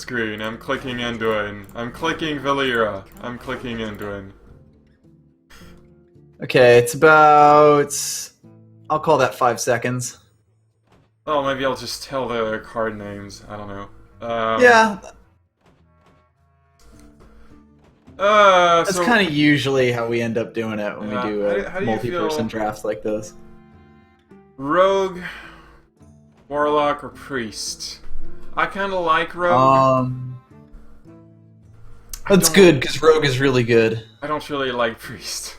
screen. I'm clicking Anduin. I'm clicking Valera. I'm clicking Anduin. Okay, it's about... I'll call that 5 seconds. Oh, maybe I'll just tell the card names. I don't know. Yeah, that's so kind of usually how we end up doing it when we do how do you multi-person feel- drafts like this. Rogue, Warlock, or Priest? I kind of like Rogue. That's good, because Rogue is really good. I don't really like Priest.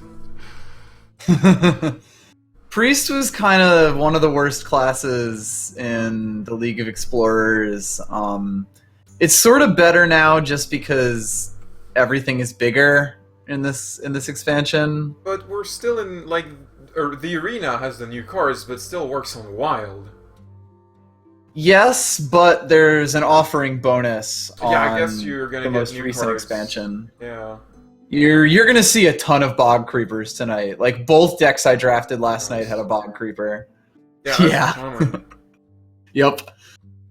Priest was kind of one of the worst classes in the League of Explorers. It's sort of better now just because everything is bigger in this expansion. But we're still in, like... Or the arena has the new cards, but still works on Wild. Yes, but there's an offering bonus on Yeah, I guess you're gonna the get most new recent cards. expansion. Yeah. You're gonna see a ton of Bog Creepers tonight. Like, both decks I drafted last night had a Bog Creeper. Yeah. That's common. Yep.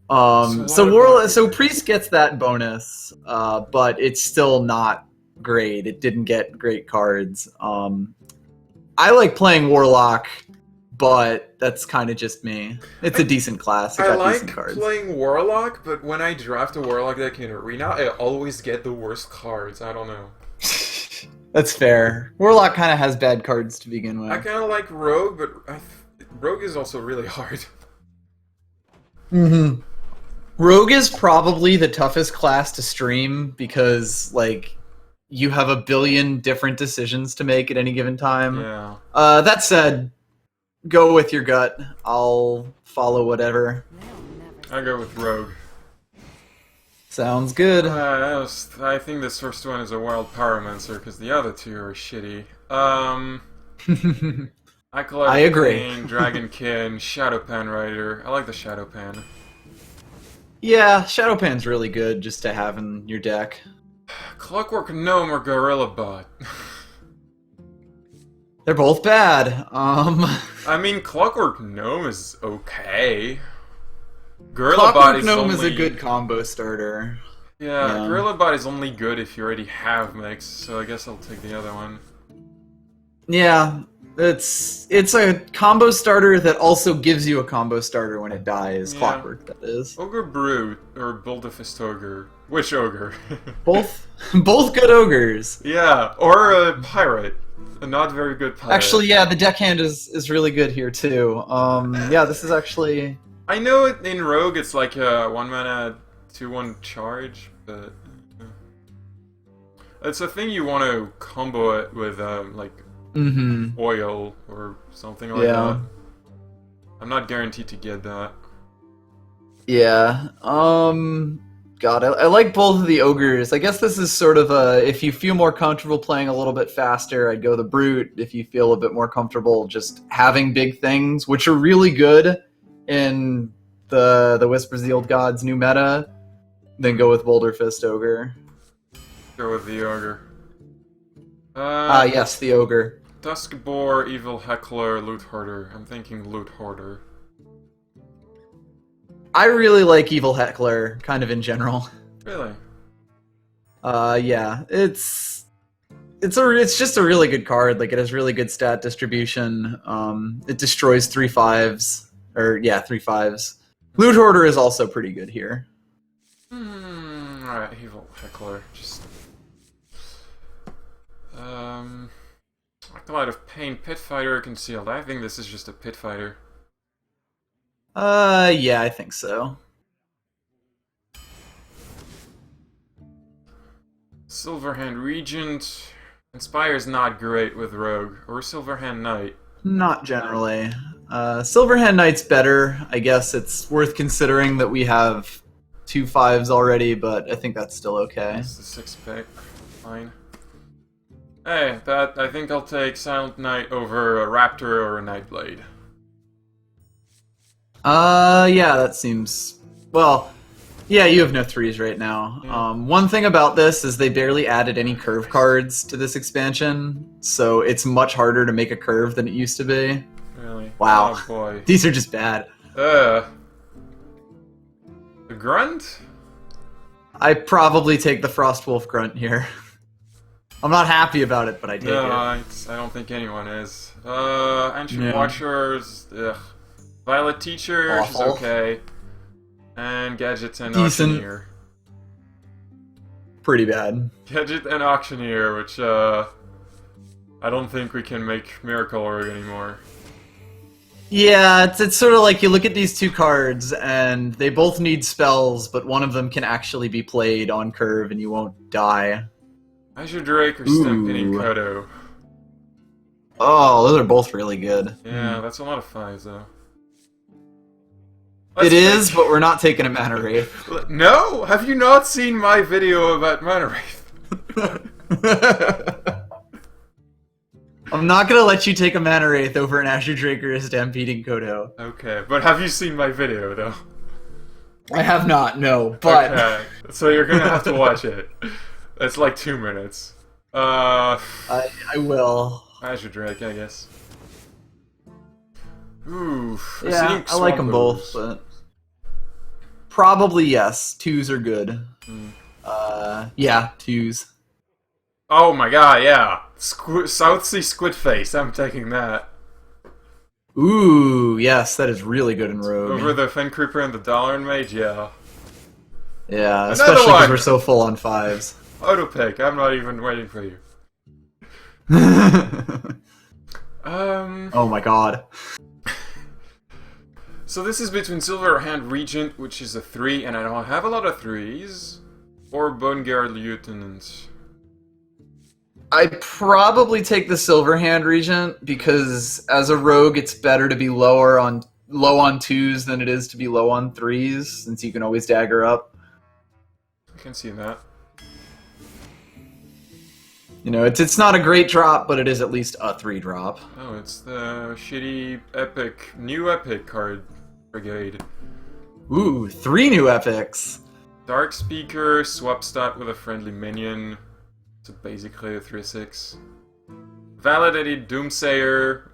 So Priest gets that bonus, but it's still not great. It didn't get great cards. I like playing Warlock, but that's kind of just me. It's a decent class. It I got like decent cards. playing Warlock, but when I draft a Warlock deck in Arena, I always get the worst cards. I don't know. That's fair. Warlock kind of has bad cards to begin with. I kind of like Rogue, but Rogue is also really hard. Mm-hmm. Rogue is probably the toughest class to stream because, like, you have a billion different decisions to make at any given time. Yeah. That said, go with your gut. I'll follow whatever. I go with Rogue. Sounds good. I think this first one is a Wild Pyromancer, because the other two are shitty. I agree. Dragonkin, Shadowpan Rider. I like the Shadowpan. Yeah, Shadowpan's really good just to have in your deck. Clockwork Gnome or Gorilla Bot? They're both bad. I mean, Clockwork Gnome is okay. Gorilla Bot Clockwork is Gnome only... is a good combo starter. Yeah, Gorilla Bot is only good if you already have mix, so I guess I'll take the other one. Yeah, it's a combo starter that also gives you a combo starter when it dies. Yeah. Clockwork, that is. Ogre Brute or Bull-Fist Ogre. Which ogre? Both good ogres. Yeah, or a pirate. A not very good pirate. Actually, yeah, the deckhand is really good here too. Yeah, this is actually... I know it in Rogue it's like a 1 mana 2/1 charge, but it's a thing you want to combo it with like oil or something like that. I'm not guaranteed to get that. Yeah. God, I like both of the ogres. I guess this is sort of a, if you feel more comfortable playing a little bit faster, I'd go the Brute. If you feel a bit more comfortable just having big things, which are really good in the Whispers of the Old Gods new meta, then go with Boulder-Fist Ogre. Go with the ogre. Yes, the Ogre. Duskboar, Evil Heckler, Loot Hoarder. I'm thinking Loot Hoarder. I really like Evil Heckler, kind of in general. Really? Yeah, it's just a really good card. Like, it has really good stat distribution. It destroys 3/5s, or yeah, 3/5s. Loot Hoarder is also pretty good here. Alright, Evil Heckler. Just Acolyte of Pain, Pit Fighter, Concealed. I think this is just a Pit Fighter. Yeah, I think so. Silverhand Regent. Inspire's not great with Rogue. Or Silverhand Knight. Not generally. Silverhand Knight's better. I guess it's worth considering that we have 2/5s already, but I think that's still okay. That's the 6th pick. Fine. Hey, I think I'll take Silent Knight over a Raptor or a Nightblade. Yeah, that seems... Well, yeah, you have no 3s right now. Yeah. One thing about this is they barely added any curve cards to this expansion, so it's much harder to make a curve than it used to be. Really? Wow. Oh boy. These are just bad. The Grunt? I probably take the Frostwolf Grunt here. I'm not happy about it, but I take it. I don't think anyone is. Ancient Watchers, ugh. Violet Teacher, she's okay. And Gadget and Decent. Auctioneer. Pretty bad. Gadget and Auctioneer, which, I don't think we can make Miracle Org anymore. Yeah, it's sort of like you look at these two cards, and they both need spells, but one of them can actually be played on curve, and you won't die. Azure Drake or Stampeding Kodo? Oh, those are both really good. Yeah, that's a lot of 5s, though. It is, but we're not taking a Mana Wraith. No? Have you not seen my video about Mana Wraith? I'm not gonna let you take a Mana Wraith over an Azure Drake or a Stampeding Kodo. Okay, but have you seen my video, though? I have not, no, but... Okay, so you're gonna have to watch it. It's like 2 minutes. I will. Azure Drake, I guess. Ooh, yeah, I like them both, but... Probably yes. 2s are good. Yeah, 2s. Oh my god, yeah. South Sea Squid Face, I'm taking that. Ooh, yes, that is really good in Rogue. Over the Fen Creeper and the Dollar Mage, yeah. Yeah, especially because we're so full on 5s. Auto pick, I'm not even waiting for you. Oh my god. So this is between Silverhand Regent, which is a 3, and I don't have a lot of 3s, or Boneguard Lieutenant. I'd probably take the Silverhand Regent, because as a rogue it's better to be low on 2s than it is to be low on 3s, since you can always dagger up. I can see that. You know, it's not a great drop, but it is at least a 3-drop. Oh, it's the shitty new epic card brigade. Ooh, 3 new epics. Dark Speaker, swap stat with a friendly minion. So basically a 3/6. Validated Doomsayer,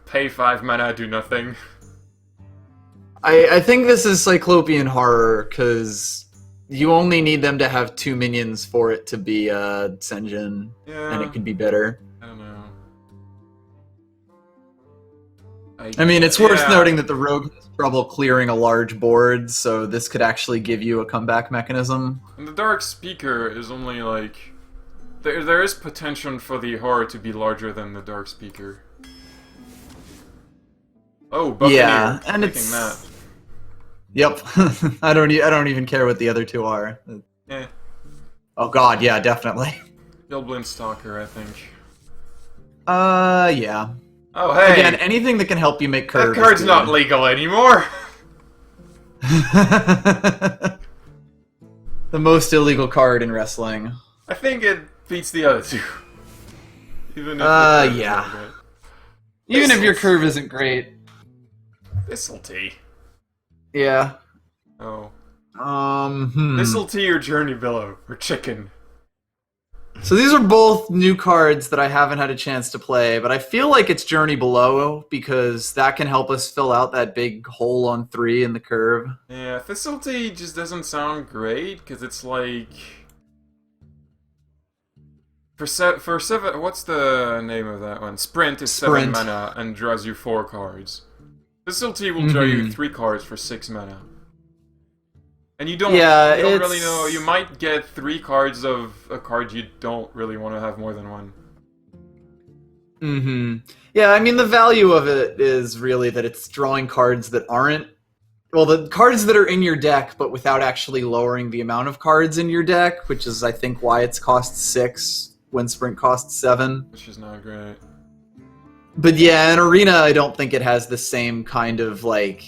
pay 5 mana, do nothing. I think this is Cyclopean Horror, because you only need them to have 2 minions for it to be Senjin, and it could be better. I don't know. I mean, it's worth noting that the rogue has trouble clearing a large board, so this could actually give you a comeback mechanism. And the Dark Speaker is only like... There is potential for the horror to be larger than the Dark Speaker. Oh, Buccaneer. Yeah, and it's... that. Yep. I don't even care what the other 2 are. Eh. Oh god, yeah, definitely. Gilblin Stalker, I think. Yeah. Oh, hey! Again, anything that can help you make curves. That card's not legal anymore! The most illegal card in wrestling. I think it beats the other 2. Even if yeah. Even if your curve isn't great. Thistlety. Yeah. Oh. Thistlety or Journey Billow or Chicken. So these are both new cards that I haven't had a chance to play, but I feel like it's Journey Below because that can help us fill out that big hole on 3 in the curve. Yeah, Thistlety just doesn't sound great because it's like for 7. What's the name of that one? Sprint is 7 mana and draws you 4 cards. Thistlety will draw you 3 cards for 6 mana. And you don't really know. You might get 3 cards of a card you don't really want to have more than 1. Yeah, I mean, the value of it is really that it's drawing cards that aren't... Well, the cards that are in your deck, but without actually lowering the amount of cards in your deck, which is, I think, why it's cost 6 when Sprint costs 7. Which is not great. But yeah, in Arena, I don't think it has the same kind of, like...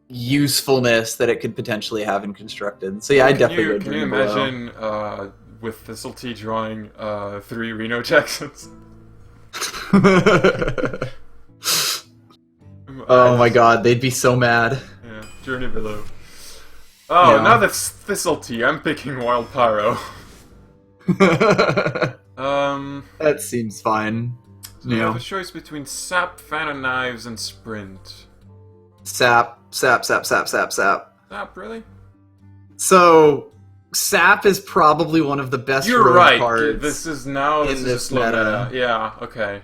usefulness that it could potentially have in Constructed. So yeah, I definitely go Journey Below. Can you imagine with Thistlety drawing 3 Reno Jacksons? Oh my god, they'd be so mad. Yeah, Journey Below. Oh, yeah. Now that's Thistlety, I'm picking Wild Pyro. That seems fine. So you have a choice between Sap, Fan of Knives, and Sprint. Sap. Sap, really? So, Sap is probably one of the best You're road right. cards. This is a slow meta. Yeah, okay.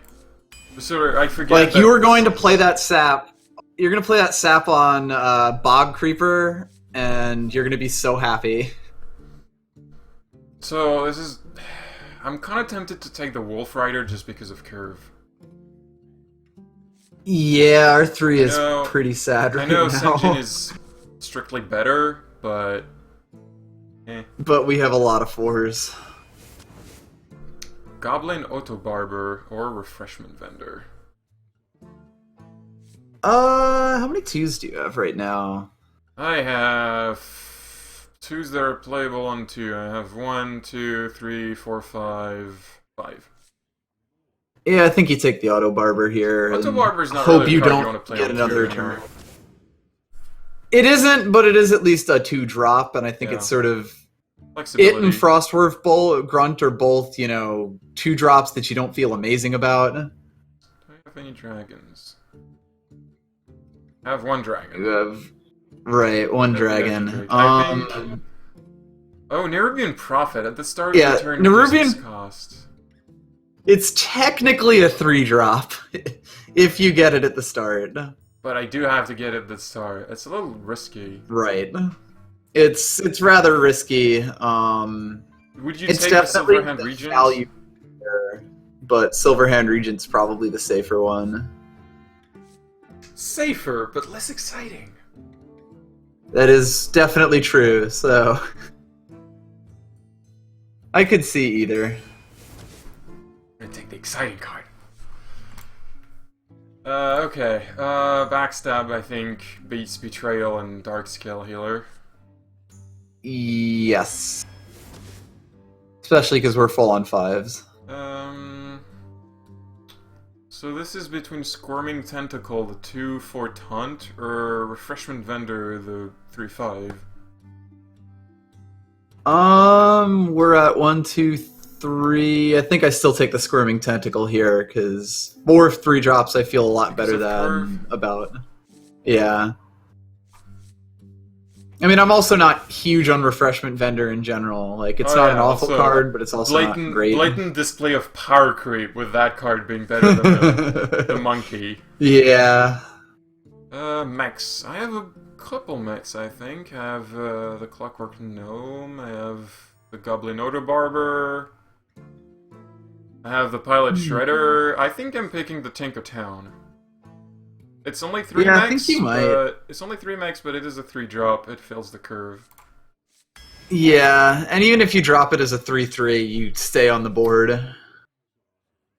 So I forget. Like, you were going to play that Sap. You're going to play that Sap on Bog Creeper, and you're going to be so happy. So this is... I'm kind of tempted to take the Wolf Rider just because of curve. Yeah, R3 is pretty sad right now. I know Senjin is strictly better, but... But we have a lot of 4s. Goblin Auto Barber or Refreshment Vendor. How many 2s do you have right now? I have 2s that are playable on 2. I have 1, 2, 3, 4, 5, 5. Yeah, I think you take the Auto Barber here. Auto Barber's not hope really you a card don't you want to play get on another 2 turn. anymore. It isn't, but it is at least a 2-drop, and I think it's sort of... It and Frostwolf Grunt are both, 2-drops that you don't feel amazing about. Do I have any dragons? I have 1 dragon. You have... Right, 1 dragon. Oh, Nerubian Prophet at the start of the turn. Nerubian cost. It's technically a 3-drop if you get it at the start. But I do have to get it at the start. It's a little risky. Right. It's rather risky. Would you it's take definitely the Silverhand the Regent? value there, but Silverhand Regent's probably the safer one. Safer, but less exciting. That is definitely true, so... I could see either. I'm gonna take the exciting card. Okay. Backstab, I think, beats Betrayal and Darkscale Healer. Yes. Especially because we're full on 5s. So this is between Squirming Tentacle, the 2/4 Taunt, or Refreshment Vendor, the 3/5. We're at 1, 2, 3. I think I still take the Squirming Tentacle here, because 4 3-drops I feel a lot better than about. Yeah. I mean, I'm also not huge on Refreshment Vendor in general. Like, it's not an awful card, but it's also not great. Blatant display of power creep with that card being better than the monkey. Yeah. Mechs. I have a couple mechs, I think. I have the Clockwork Gnome. I have the Goblin Auto Barber. I have the Pilot Shredder. I think I'm picking the Tinker Town. It's only 3 mechs. I think you might. It's only 3 mechs, but it is a 3-drop. It fills the curve. Yeah, and even if you drop it as a 3/3, you stay on the board.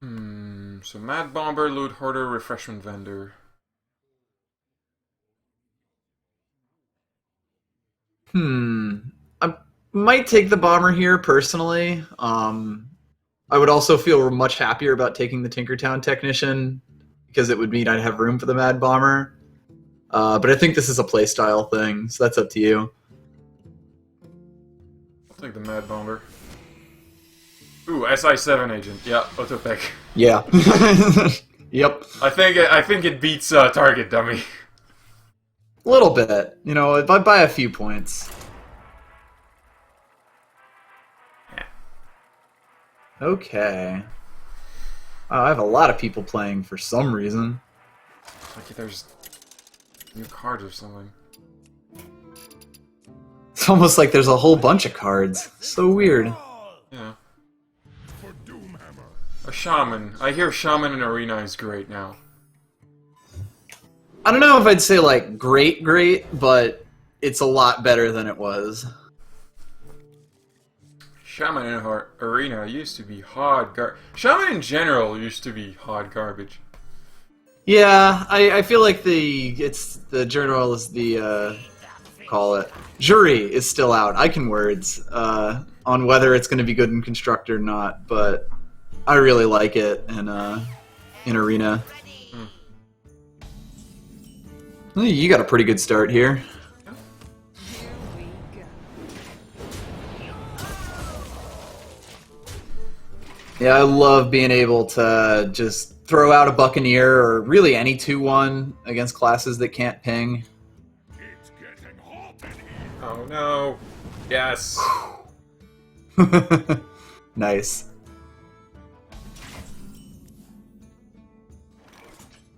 So Mad Bomber, Loot Hoarder, Refreshment Vendor. I might take the Bomber here, personally. I would also feel much happier about taking the Tinkertown Technician, because it would mean I'd have room for the Mad Bomber. But I think this is a playstyle thing, so that's up to you. I'll take the Mad Bomber. Ooh, SI7 agent. Yeah, auto pick. Yeah. Yep. I think it beats Target Dummy. A little bit. By a few points. Okay. I have a lot of people playing for some reason. Like there's new cards or something. It's almost like there's a whole bunch of cards. So weird. Yeah. A Shaman. I hear Shaman in Arena is great now. I don't know if I'd say, like, great, but it's a lot better than it was. Shaman in Arena used to be hard garbage. Shaman in general used to be hard garbage. Yeah, I feel like the jury is still out. I can words on whether it's going to be good in Construct or not, but I really like it in Arena. You got a pretty good start here. Yeah, I love being able to just throw out a Buccaneer or really any 2/1 against classes that can't ping. Oh no. Yes. Nice.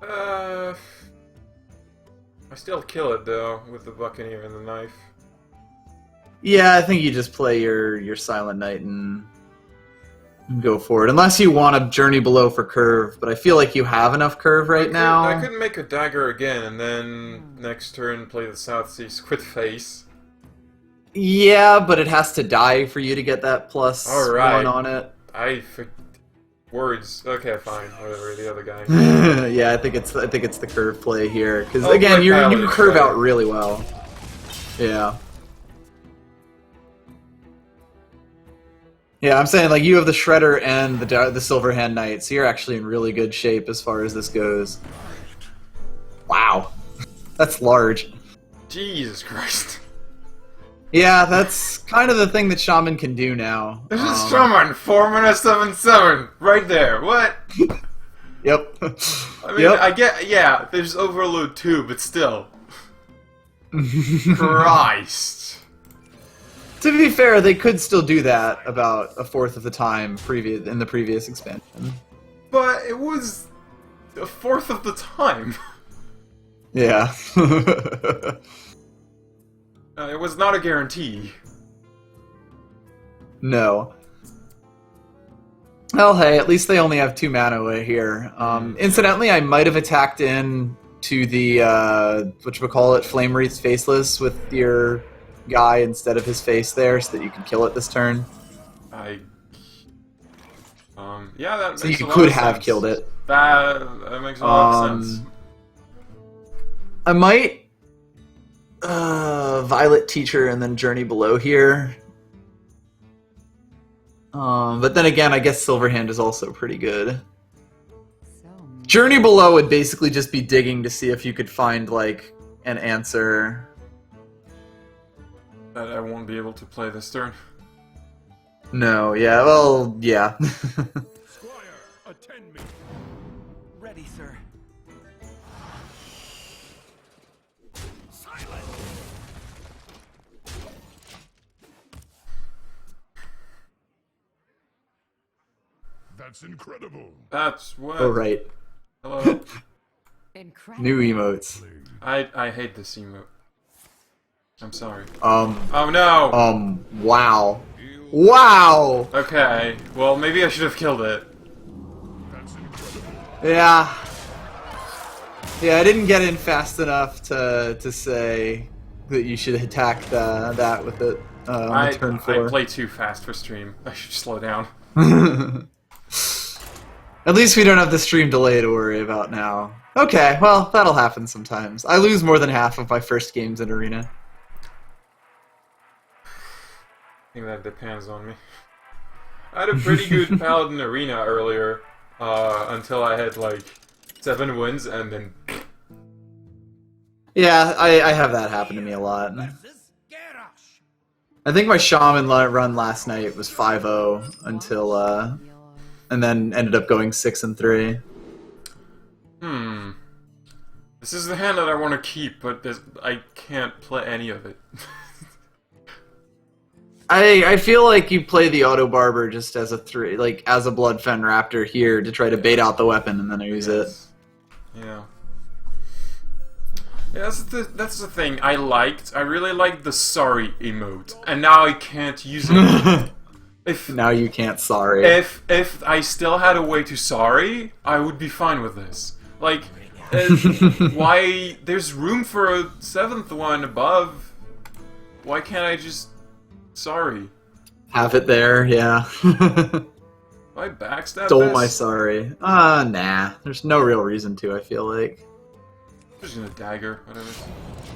I still kill it though with the Buccaneer and the knife. Yeah, I think you just play your Silent Knight and go for it. Unless you want to Journey Below for curve, but I feel like you have enough curve right now. I could make a dagger again and then next turn play the South Sea Squid Face. Yeah, but it has to die for you to get that plus one on it. Words. Okay, fine. Whatever. The other guy. Yeah, I think it's the curve play here because again, you can curve out really well. Yeah. Yeah, I'm saying like you have the Shredder and the Silverhand Knight, so you're actually in really good shape as far as this goes. Wow, that's large. Jesus Christ. Yeah, that's kind of the thing that Shaman can do now. This is Shaman, 4 mana 7/7, right there. What? Yep. I mean, I get, yeah, there's Overload too, but still. Christ. To be fair, they could still do that about a fourth of the time in the previous expansion. But it was a fourth of the time. Yeah. It was not a guarantee. No. Well, hey, at least they only have 2 mana away here. Incidentally, I might have attacked in to the, whatchamacallit, Flame Wreath's Faceless with your guy instead of his face there so that you can kill it this turn. Yeah, that makes so you a lot could of have sense. killed it. That makes a lot of sense. I might Violet Teacher and then Journey Below here. But then again, I guess Silverhand is also pretty good. Journey Below would basically just be digging to see if you could find, like, an answer. That I won't be able to play this turn. No, yeah, well, yeah. Squire, attend me. Ready, sir. Silent. That's incredible. That's what. Oh, right. Hello. Incredible. New emotes. I hate this emote. I'm sorry. Oh no! Wow. Wow! Okay, well maybe I should have killed it. That's incredible. Yeah. Yeah, I didn't get in fast enough to say that you should attack that with it on turn 4. I play too fast for stream. I should slow down. At least we don't have the stream delay to worry about now. Okay, well, that'll happen sometimes. I lose more than half of my first games in Arena. I think that depends on me. I had a pretty good Paladin Arena earlier, until I had like 7 wins and then... Yeah, I have that happen to me a lot. I think my Shaman run last night was 5-0 until, and then ended up going 6-3. This is the hand that I want to keep, but I can't play any of it. I feel like you play the Auto Barber just as a as a Bloodfen Raptor here to try to bait out the weapon and then use it. Yeah. Yeah, that's the thing I liked. I really liked the sorry emote, and now I can't use it. Now you can't sorry. If I still had a way to sorry, I would be fine with this. Like, why? There's room for a 7th one above. Why can't I just sorry? Have it there, yeah. Why backstab Stole this? my sorry. Nah. There's no real reason to, I feel like. Just in a dagger, whatever.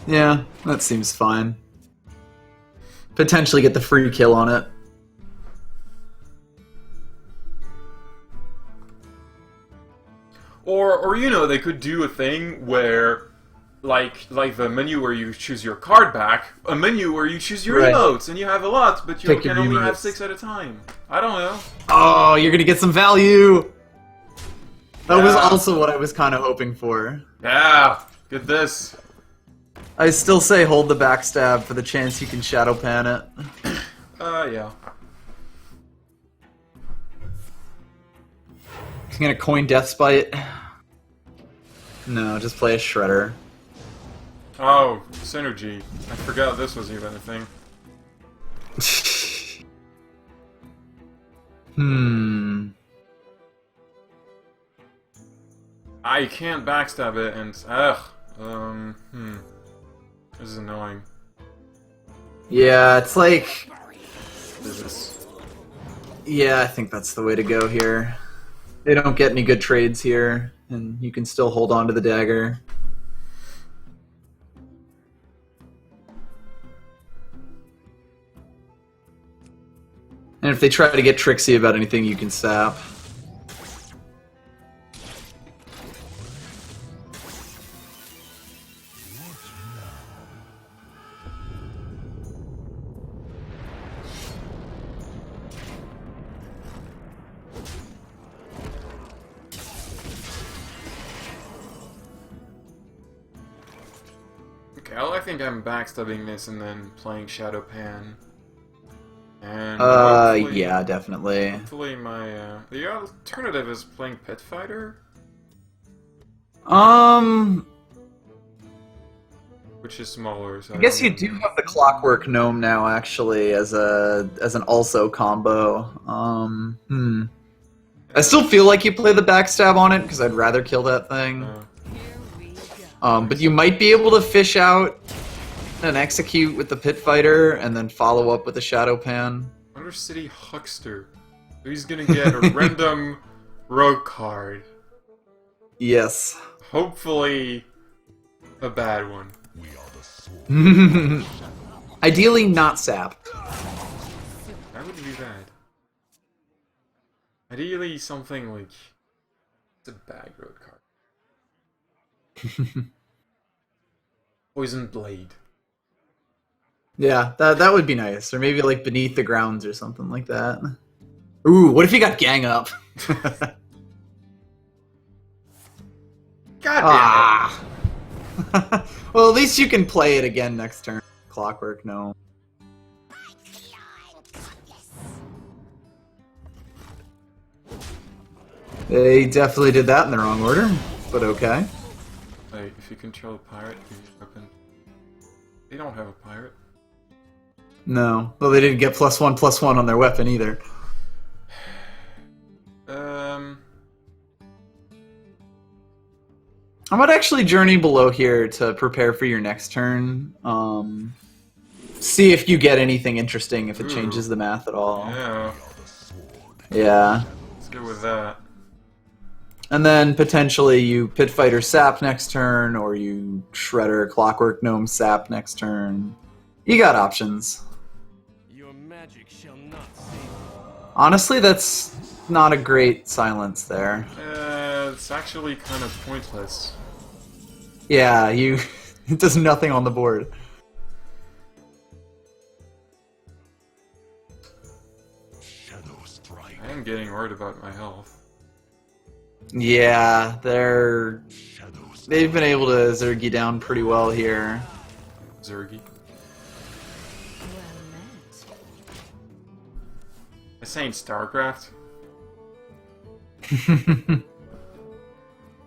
Yeah, that seems fine. Potentially get the free kill on it. Or you know, they could do a thing where, like the menu where you choose your card back, a menu where you choose your emotes, and you have a lot, but you can only have 6 at a time. I don't know. Oh, you're gonna get some value! That was also what I was kind of hoping for. Yeah, get this. I still say hold the backstab for the chance you can Shadow Pan it. Yeah. I'm gonna coin Death Spite. No, just play a Shredder. Oh, synergy. I forgot this was even a thing. I can't backstab it and This is annoying. Yeah, it's like... What is this? Yeah, I think that's the way to go here. They don't get any good trades here, and you can still hold on to the dagger. And if they try to get tricksy about anything, you can sap. Okay, well, I think I'm backstabbing this and then playing Shadow Pan. And yeah, definitely. hopefully my the alternative is playing Pit Fighter, which is smaller. So I guess you do have the Clockwork Gnome now, actually, as an also combo. I still feel like you play the backstab on it because I'd rather kill that thing. But you might be able to fish out an execute with the Pit Fighter and then follow up with the Shadow Pan. Undercity Huckster. So he's gonna get a random rogue card. Yes. Hopefully, a bad one. We are the sword. Ideally, not sap. That would be bad. Ideally, something like it's a bad rogue card. Poison Blade. Yeah, that would be nice. Or maybe like Beneath the Grounds or something like that. Ooh, what if you got Gang Up? God damn it! Well, at least you can play it again next turn. Clockwork, no. They definitely did that in the wrong order, but okay. Wait, if you control a pirate, you use weapon. They don't have a pirate. No. Well, they didn't get +1/+1 on their weapon either. I might actually journey below here to prepare for your next turn. See if you get anything interesting, if it changes the math at all. Yeah. Yeah. Let's go with that. And then potentially you Pit Fighter sap next turn, or you Shredder Clockwork Gnome sap next turn. You got options. Your magic shall not save. Honestly, that's not a great silence there. It's actually kind of pointless. Yeah, you... it does nothing on the board. Shadow strike. I am getting worried about my health. Yeah, Shadow strike. they've been able to Zergy down pretty well here. Zergy. This ain't StarCraft.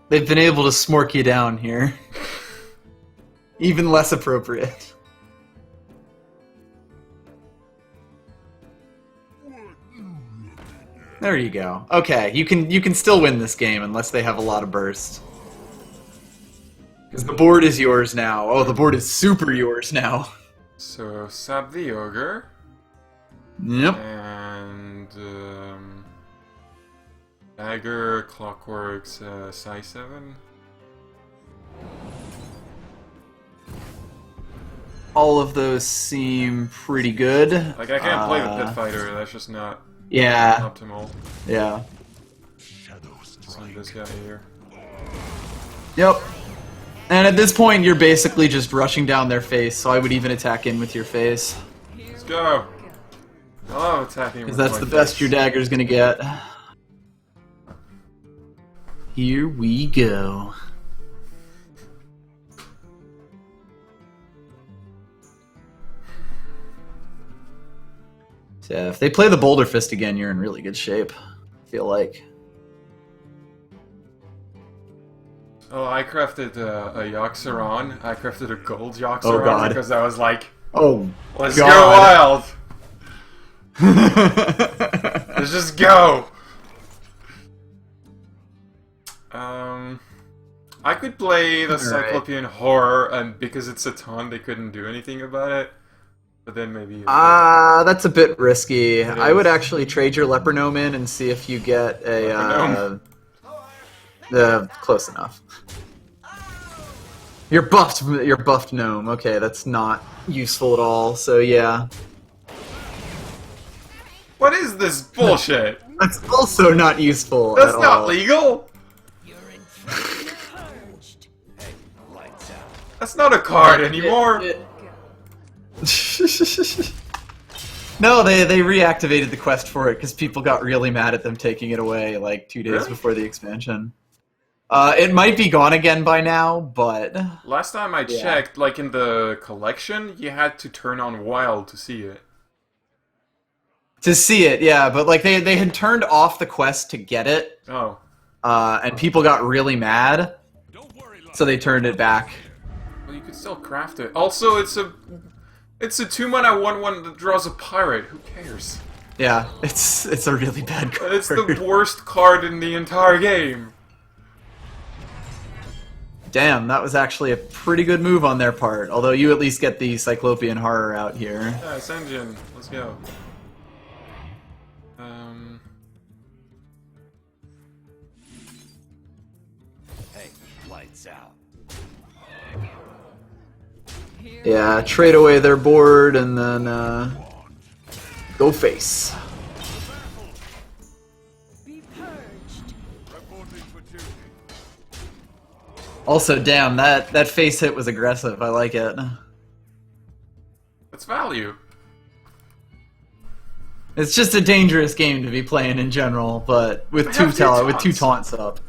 They've been able to smork you down here. Even less appropriate. There you go. Okay, you can still win this game unless they have a lot of burst. Because the board is yours now. Oh, the board is super yours now. So, sap the ogre. Yep. And, dagger, clockworks, size 7. All of those seem pretty good. Like, I can't play the Pit Fighter, that's just not Yeah, optimal. yeah. Shadow Send strike. this guy here. Yep. And at this point, you're basically just rushing down their face, so I would even attack in with your face. Let's go! I love attacking Because with that's my the best face. your dagger's gonna get. Here we go. So if they play the Boulder Fist again, you're in really good shape. I feel like. Oh, I crafted a Yoxeron. I crafted a gold Yoxeron Oh, God. because I was like, Oh, let's God. go wild. Let's just go. I could play the Cyclopean Horror, and because it's a taunt, they couldn't do anything about it. But then maybe. That's a bit risky. I would is. actually trade your Leper Gnome in and see if you get a. Close enough. You're buffed gnome. Okay, that's not useful at all. So yeah. What is this bullshit? That's also not useful. That's at not all. legal. You're purged. Hey, lights out. That's not a card anymore. No, they reactivated the quest for it because people got really mad at them taking it away like 2 days Really? before the expansion. It might be gone again by now, but Last time I checked, like in the collection, you had to turn on Wild to see it. to see it, yeah. But like they had turned off the quest to get it, Oh. and people got really mad, so they turned it back. Well, you could still craft it. Also, it's a 2-mana 1/1 that draws a pirate. Who cares? Yeah, it's a really bad card. It's the worst card in the entire game. Damn, that was actually a pretty good move on their part. Although you at least get the Cyclopean Horror out here. Yeah, Senjin. Let's go. Hey, lights out. Yeah, trade away their board and then go face. Be purged. Also, damn, that face hit was aggressive. I like it. That's value. It's just a dangerous game to be playing in general, but with I two have two with two taunts. taunts up.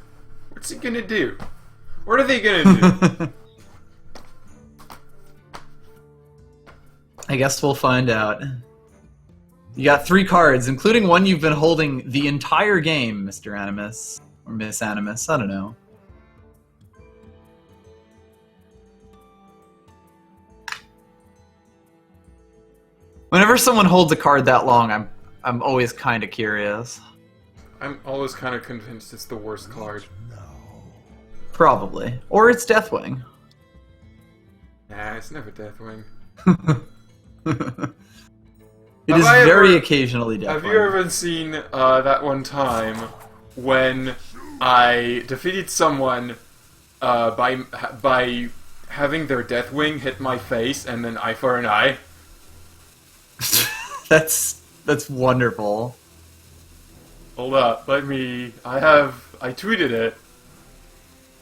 What's he gonna do? What are they gonna do? I guess we'll find out. You got 3 cards, including one you've been holding the entire game, Mr. Animus. Or Miss Animus, I don't know. Whenever someone holds a card that long, I'm always kind of curious. I'm always kind of convinced it's the worst card. Probably. Or it's Deathwing. Nah, it's never Deathwing. It Have is I very ever- occasionally Deathwing. Have you ever seen that one time when I defeated someone by having their Deathwing hit my face and then eye for an eye? That's wonderful. Hold up, I tweeted it.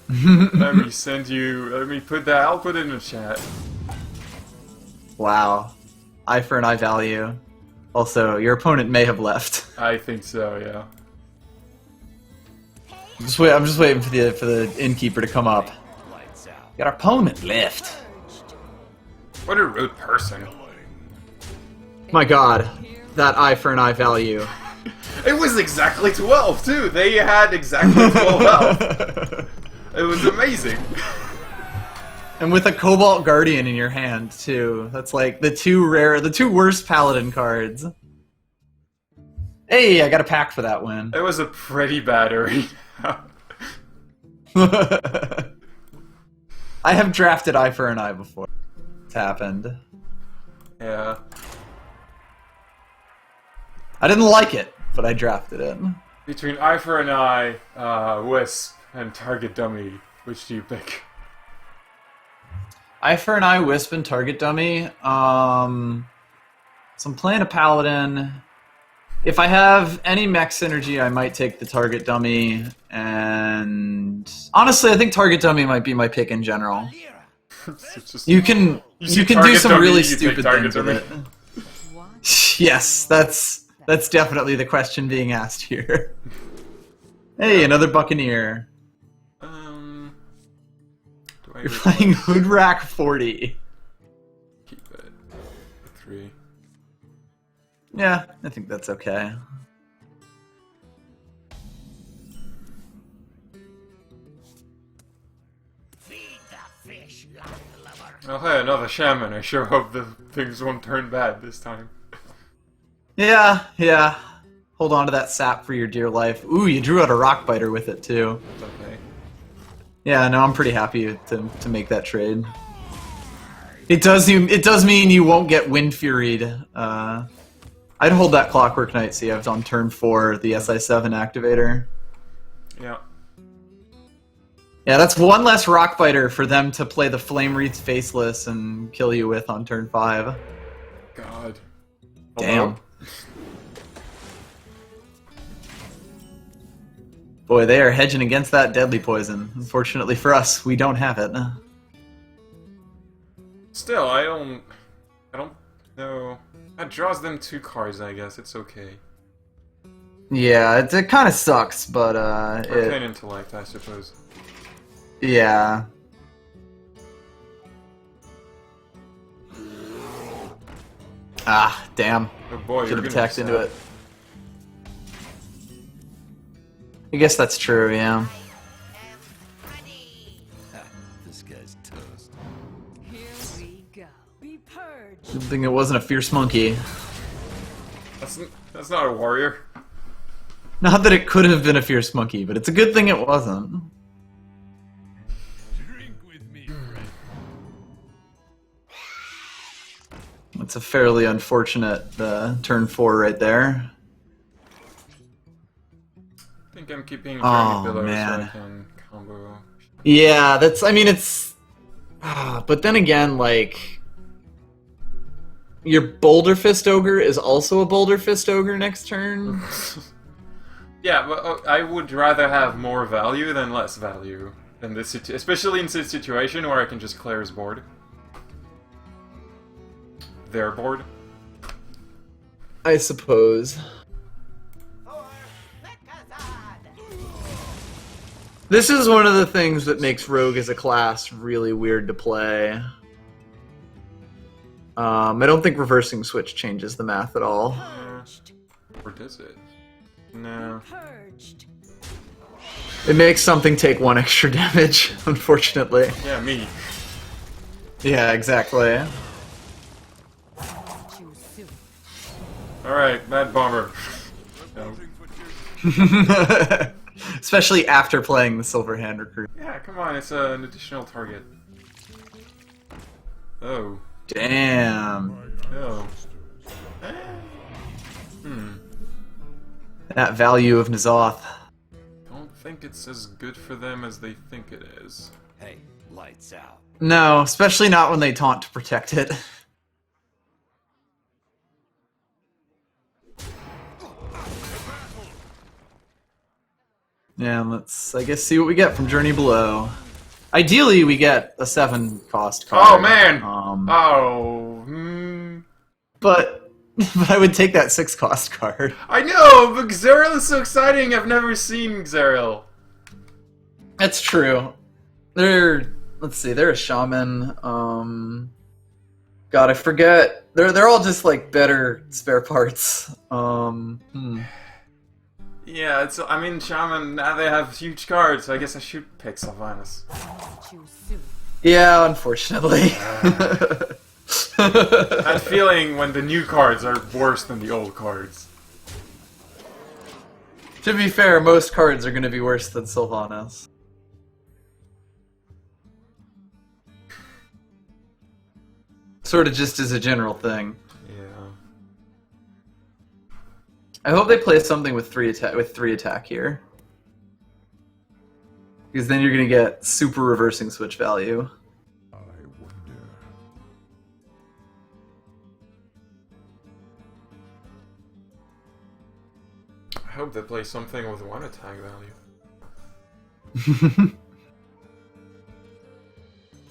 Let me put that, I'll put it in the chat. Wow. Eye for an eye value. Also, your opponent may have left. I think so, yeah. I'm just waiting for the innkeeper to come up. Lights out. Your opponent left. What a rude person. My god. That eye for an eye value. It was exactly 12, too! They had exactly 12 health. It was amazing. And with a Cobalt Guardian in your hand, too. That's like the two worst Paladin cards. Hey, I got a pack for that win. It was a pretty bad arena. I have drafted Eye for an Eye before. It's happened. Yeah. I didn't like it, but I drafted it. Between Eye for an Eye, Wisp, and Target Dummy, which do you pick? Eye for an Eye, Wisp, and Target Dummy. So I'm playing a Paladin. If I have any mech synergy, I might take the Target Dummy. And honestly, I think Target Dummy might be my pick in general. It's just- You can see do Target some Dummy, really you take stupid Target things with Dummy. it. Yes, that's definitely the question being asked here. Hey, another Buccaneer. Do I You're playing Hoodrack 40. keep it? 3. Yeah, I think that's okay. Oh hey, another shaman. I sure hope the things won't turn bad this time. Yeah, yeah. Hold on to that sap for your dear life. Ooh, you drew out a rock biter with it too. It's okay. Yeah, no, I'm pretty happy to make that trade. It does mean you won't get Wind Furied. I'd hold that Clockwork Knight, see, I was on turn 4, the SI7 activator. Yeah. Yeah, that's one less Rockbiter for them to play the Flame Wreath Faceless and kill you with on turn 5. God. Damn. Boy, they are hedging against that deadly poison. Unfortunately for us, we don't have it. Still, I don't know. That draws them 2 cards, I guess. It's okay. Yeah, it kind of sucks, but Arcane Intellect, I suppose. Yeah. Ah, damn. Oh boy, Should you're have gonna attacked be into sad. it. I guess that's true, yeah. This guy's toast. Here we go. Be purged. Good thing it wasn't a fierce monkey. That's not a warrior. Not that it could have been a fierce monkey, but it's a good thing it wasn't. Drink with me, friend. It's a fairly unfortunate turn 4 right there. I think I'm keeping Journey Oh, Below so man. I can combo. Yeah, I mean, it's... but then again, like... Your Boulder Fist Ogre is also a Boulder Fist Ogre next turn. Yeah, but I would rather have more value than less value in this especially in this situation where I can just clear his board. Their board. I suppose. This is one of the things that makes Rogue as a class really weird to play. I don't think reversing switch changes the math at all. Purged. Or does it? No. Purged. It makes something take 1 extra damage, unfortunately. Yeah, me. Yeah, exactly. Too soon. Alright, Mad Bomber. No. Especially after playing the Silver Hand Recruit. Yeah, come on, it's an additional target. Oh. Damn. Oh. That value of N'Zoth. Don't think it's as good for them as they think it is. Hey, lights out. No, especially not when they taunt to protect it. Yeah, let's, I guess, see what we get from Journey Below. Ideally, we get a 7 cost card. Oh man! But I would take that 6 cost card. I know, but Xerael is so exciting. I've never seen Xerael. That's true. Let's see, they're a shaman. God, I forget. They're all just like better spare parts. Yeah, I mean, Shaman, now they have huge cards, so I guess I should pick Sylvanas. Too soon. Yeah, unfortunately. That feeling when the new cards are worse than the old cards. To be fair, most cards are going to be worse than Sylvanas. Sort of just as a general thing. Yeah. I hope they play something with 3 attack here. Because then you're going to get super reversing switch value. I wonder. I hope they play something with 1 attack value.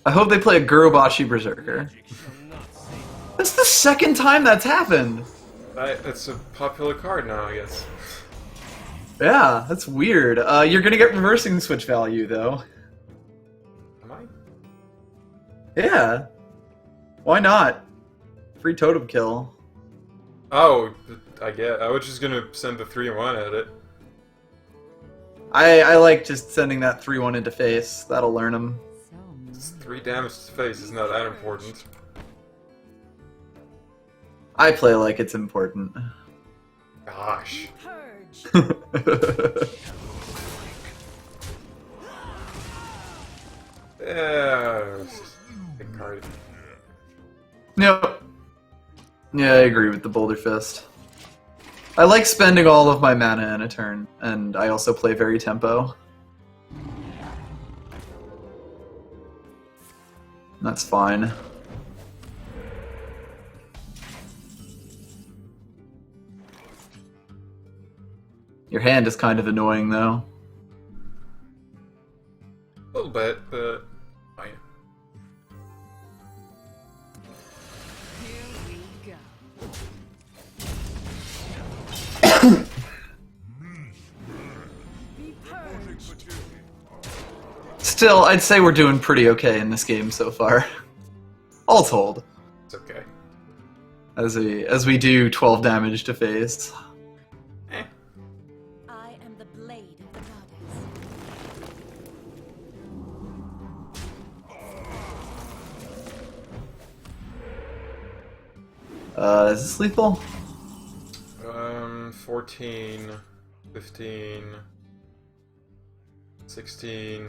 I hope they play a Gurubashi Berserker. That's the 2nd time that's happened! It's a popular card now, I guess. Yeah, that's weird. You're gonna get reversing switch value, though. Am I? Yeah. Why not? Free totem kill. Oh, I get. I was just gonna send the 3-1 at it. I like just sending that 3-1 into face. That'll learn him. So It's 3 damage to the face is not that important. I play like it's important. Gosh. Purged. Yeah. Big card. Yep. Yeah, I agree with the Boulder Fist. I like spending all of my mana in a turn, and I also play very tempo. That's fine. Your hand is kind of annoying, though. A little bit, but fine. Here we go. Be purged. Still, I'd say we're doing pretty okay in this game so far. All told. It's okay. As we do 12 damage to face. Eh. I am the blade of the goddess. Is this lethal? 14, 15, 16.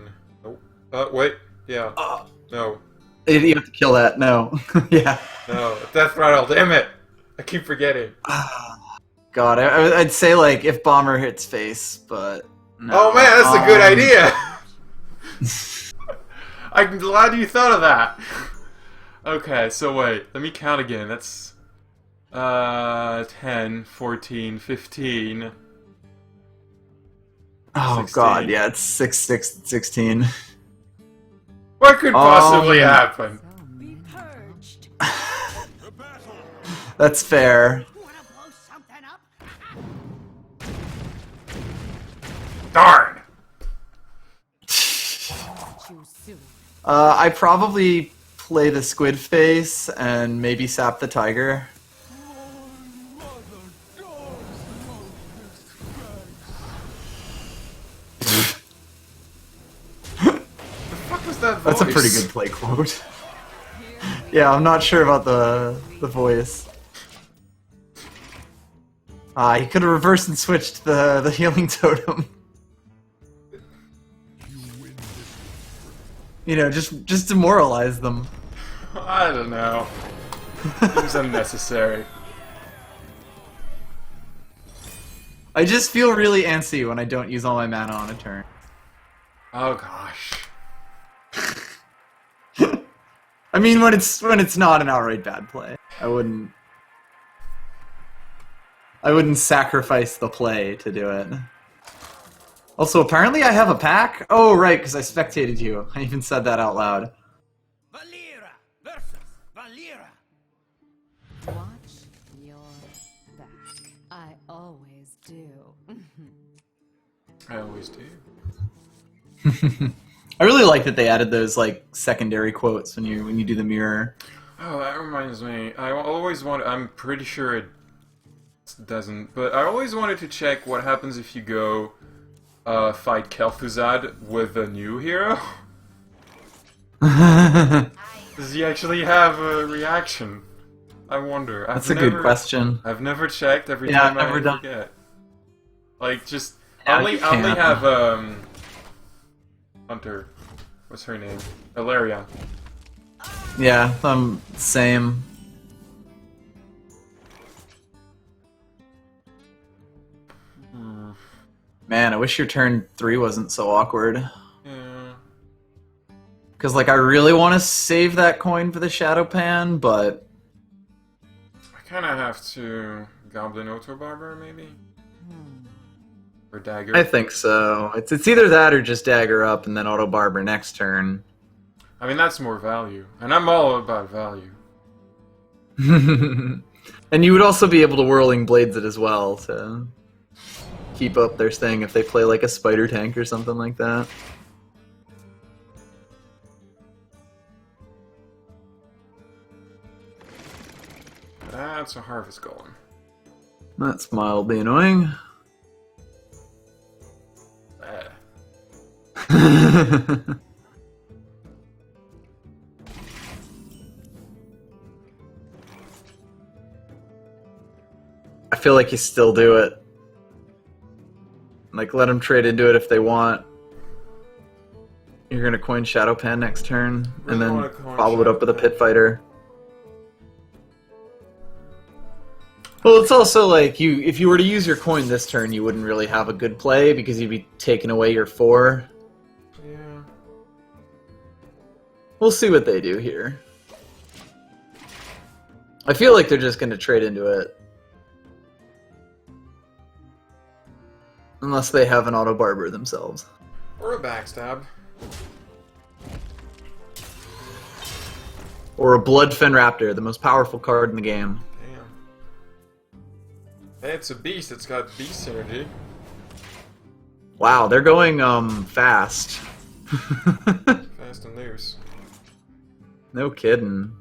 Oh, wait. Yeah. No. You have to kill that. No. Yeah. No. Death rattle. Damn it. I keep forgetting. God, I'd say like if bomber hits face, but no. Oh man, that's a good idea. I'm glad you thought of that. Okay, so wait. Let me count again. That's 10, 14, 15. Oh 16. God, yeah, it's 16. What could possibly happen? Be purged. That's fair. Wanna blow something up? Darn. Too soon. I probably play the squid face and maybe sap the tiger. What was that voice? That's a pretty good play quote. Yeah, I'm not sure about the voice. He could have reversed and switched the healing totem. You know, just demoralize them. I don't know. It was unnecessary. I just feel really antsy when I don't use all my mana on a turn. Oh gosh. I mean, when it's not an outright bad play, I wouldn't sacrifice the play to do it. Also, apparently I have a pack. Oh, right, because I spectated you. I even said that out loud. Valera versus Valera. Watch your back. I always do. I always do. I really like that they added those like secondary quotes when you do the mirror. Oh, that reminds me. I always want. I'm pretty sure it doesn't, but I always wanted to check what happens if you go fight Kel'Thuzad with a new hero. Does he actually have a reaction? I wonder. That's a good question. I've never checked. Every Yeah, time I've never I done. forget. Like just Yeah, only you can't. have Hunter. What's her name? Ilaria. Yeah, same. Man, I wish your turn 3 wasn't so awkward. Yeah. Because, like, I really want to save that coin for the Shadow Pan, but... I kind of have to Goblin Auto Barber, maybe? Or Dagger? I think so. It's either that or just Dagger up and then Auto Barber next turn. I mean, that's more value. And I'm all about value. And you would also be able to Whirling Blades it as well to keep up their thing if they play, like, a Spider Tank or something like that. That's a Harvest Golem. That's mildly annoying. feel like you still do it. Like, let them trade into it if they want. You're gonna coin Shadow Pen next turn, Really and wanna then coin follow it Shadow up with a Pen. Pit Fighter. Well, it's also like, if you were to use your coin this turn, you wouldn't really have a good play, because you'd be taking away your 4. Yeah. We'll see what they do here. I feel like they're just gonna trade into it. Unless they have an auto barber themselves. Or a backstab. Or a Bloodfen Raptor, the most powerful card in the game. Damn. Hey, it's a beast. It's got beast synergy. Wow, they're going fast. Fast and loose. No kidding.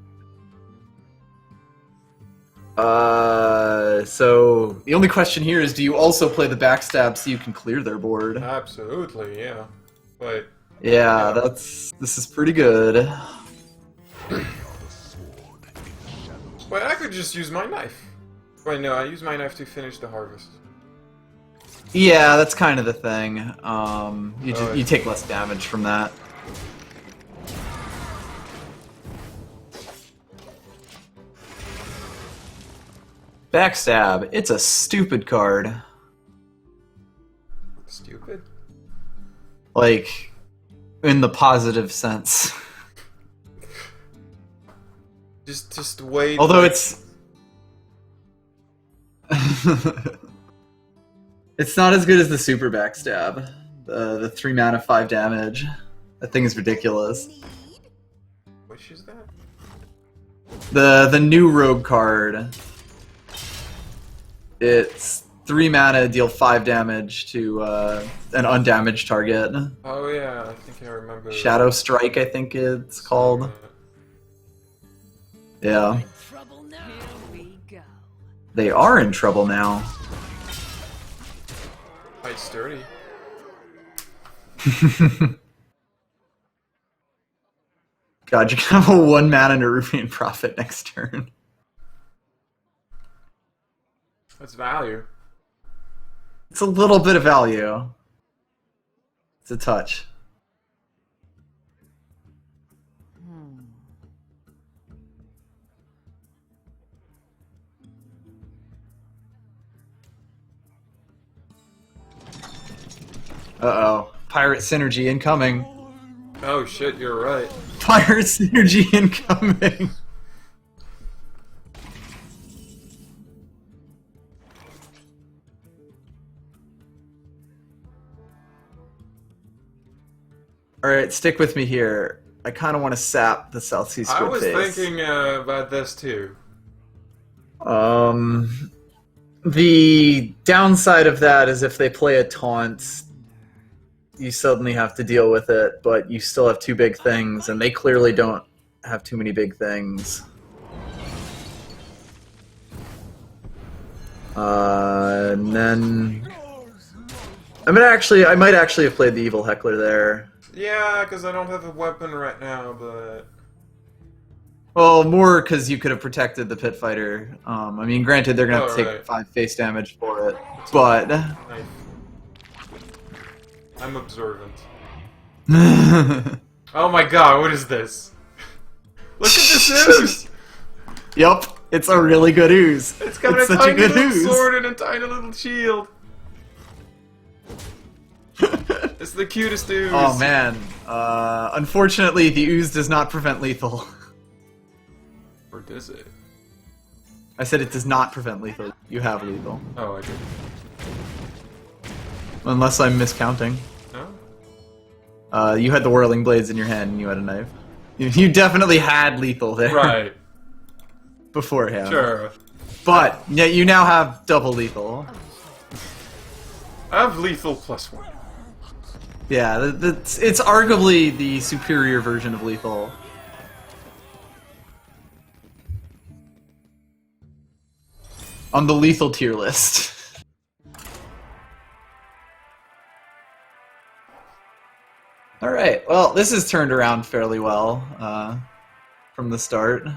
So the only question here is, do you also play the backstab so you can clear their board? Absolutely, yeah. But Yeah, this is pretty good. Wait, I could just use my knife. Wait, no, I use my knife to finish the harvest. Yeah, that's kind of the thing. You take less damage from that. Backstab. It's a stupid card. Stupid? Like, in the positive sense. Just wait. Although it's... It's not as good as the super backstab. The 3 mana, 5 damage. That thing is ridiculous. Which is that? The new rogue card. It's 3 mana, deal 5 damage to an undamaged target. Oh yeah, I think I remember. Shadow Strike, I think it's called. Yeah. Trouble now. Here we go. They are in trouble now. Quite sturdy. God, you can have a 1 mana Nerubian Prophet next turn. That's value. It's a little bit of value. It's a touch. Uh-oh. Pirate Synergy incoming. Oh shit, you're right. Pirate Synergy incoming. Alright, stick with me here. I kind of want to sap the South Sea I Squid was face. thinking about this too. The downside of that is if they play a taunt, you suddenly have to deal with it, but you still have 2 big things, and they clearly don't have too many big things. And then I might actually have played the Evil Heckler there. Yeah, because I don't have a weapon right now, but... Well, more because you could have protected the Pit Fighter. I mean, granted, they're going to have to take right. 5 face damage for it, but... Knife. I'm observant. Oh my god, what is this? Look at this ooze! Yup, it's a really good ooze. It's got It's a such a tiny good little ooze. sword and a tiny little shield. It's the cutest ooze. Oh man, unfortunately the ooze does not prevent lethal. Or does it? I said it does not prevent lethal. You have lethal. Oh, I did. Unless I'm miscounting. No? You had the Whirling Blades in your hand and you had a knife. You definitely had lethal there. Right. Beforehand. Sure. But, yeah, you now have double lethal. I have lethal +1. Yeah, it's arguably the superior version of lethal. On the lethal tier list. Alright, well, this has turned around fairly well from the start.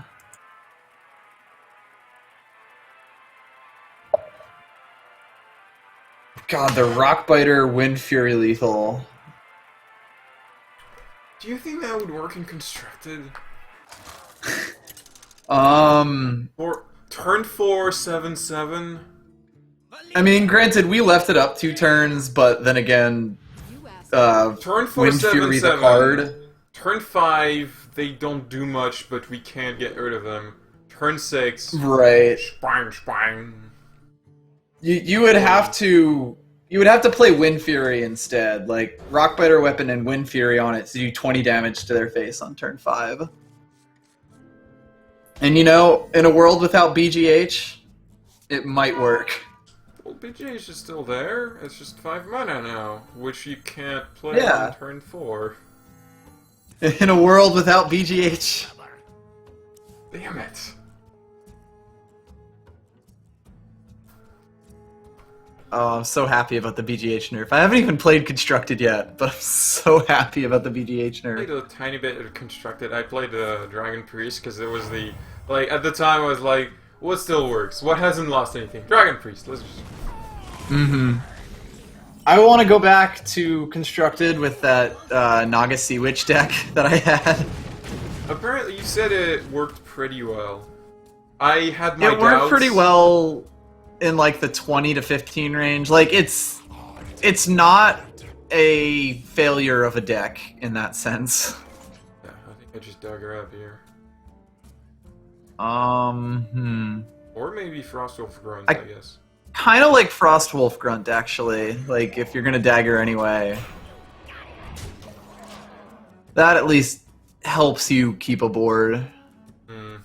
God, the Rockbiter Wind Fury lethal. Do you think that would work in Constructed? Or turn 4, 7/7? I mean, granted, we left it up 2 turns, but then again, You asked. Turn 4, Wind Fury 7/7. the card. Turn 5, they don't do much, but we can't get rid of them. Turn 6, Right. spang, spang. You would have to play Wind Fury instead, like Rockbiter weapon and Wind Fury on it to do 20 damage to their face on turn 5. And you know, in a world without BGH, it might work. Well, BGH is still there. It's just 5 mana now, which you can't play Yeah. on turn 4. In a world without BGH. Damn it. Oh, I'm so happy about the BGH nerf. I haven't even played Constructed yet, but I'm so happy about the BGH I nerf. played a tiny bit of Constructed. I played Dragon Priest because it was the... Like, at the time I was like, what still works? What hasn't lost anything? Dragon Priest, let's just... Mm-hmm. I want to go back to Constructed with that Naga Sea Witch deck that I had. Apparently you said it worked pretty well. I had my It worked doubts. pretty well in like the 20 to 15 range. Like it's not a failure of a deck in that sense. Yeah, I think I just dug her up here. Or maybe Frostwolf Grunt, I guess. Kind of like Frostwolf Grunt, actually. Like, if you're gonna dagger anyway. That at least helps you keep a board. Hmm.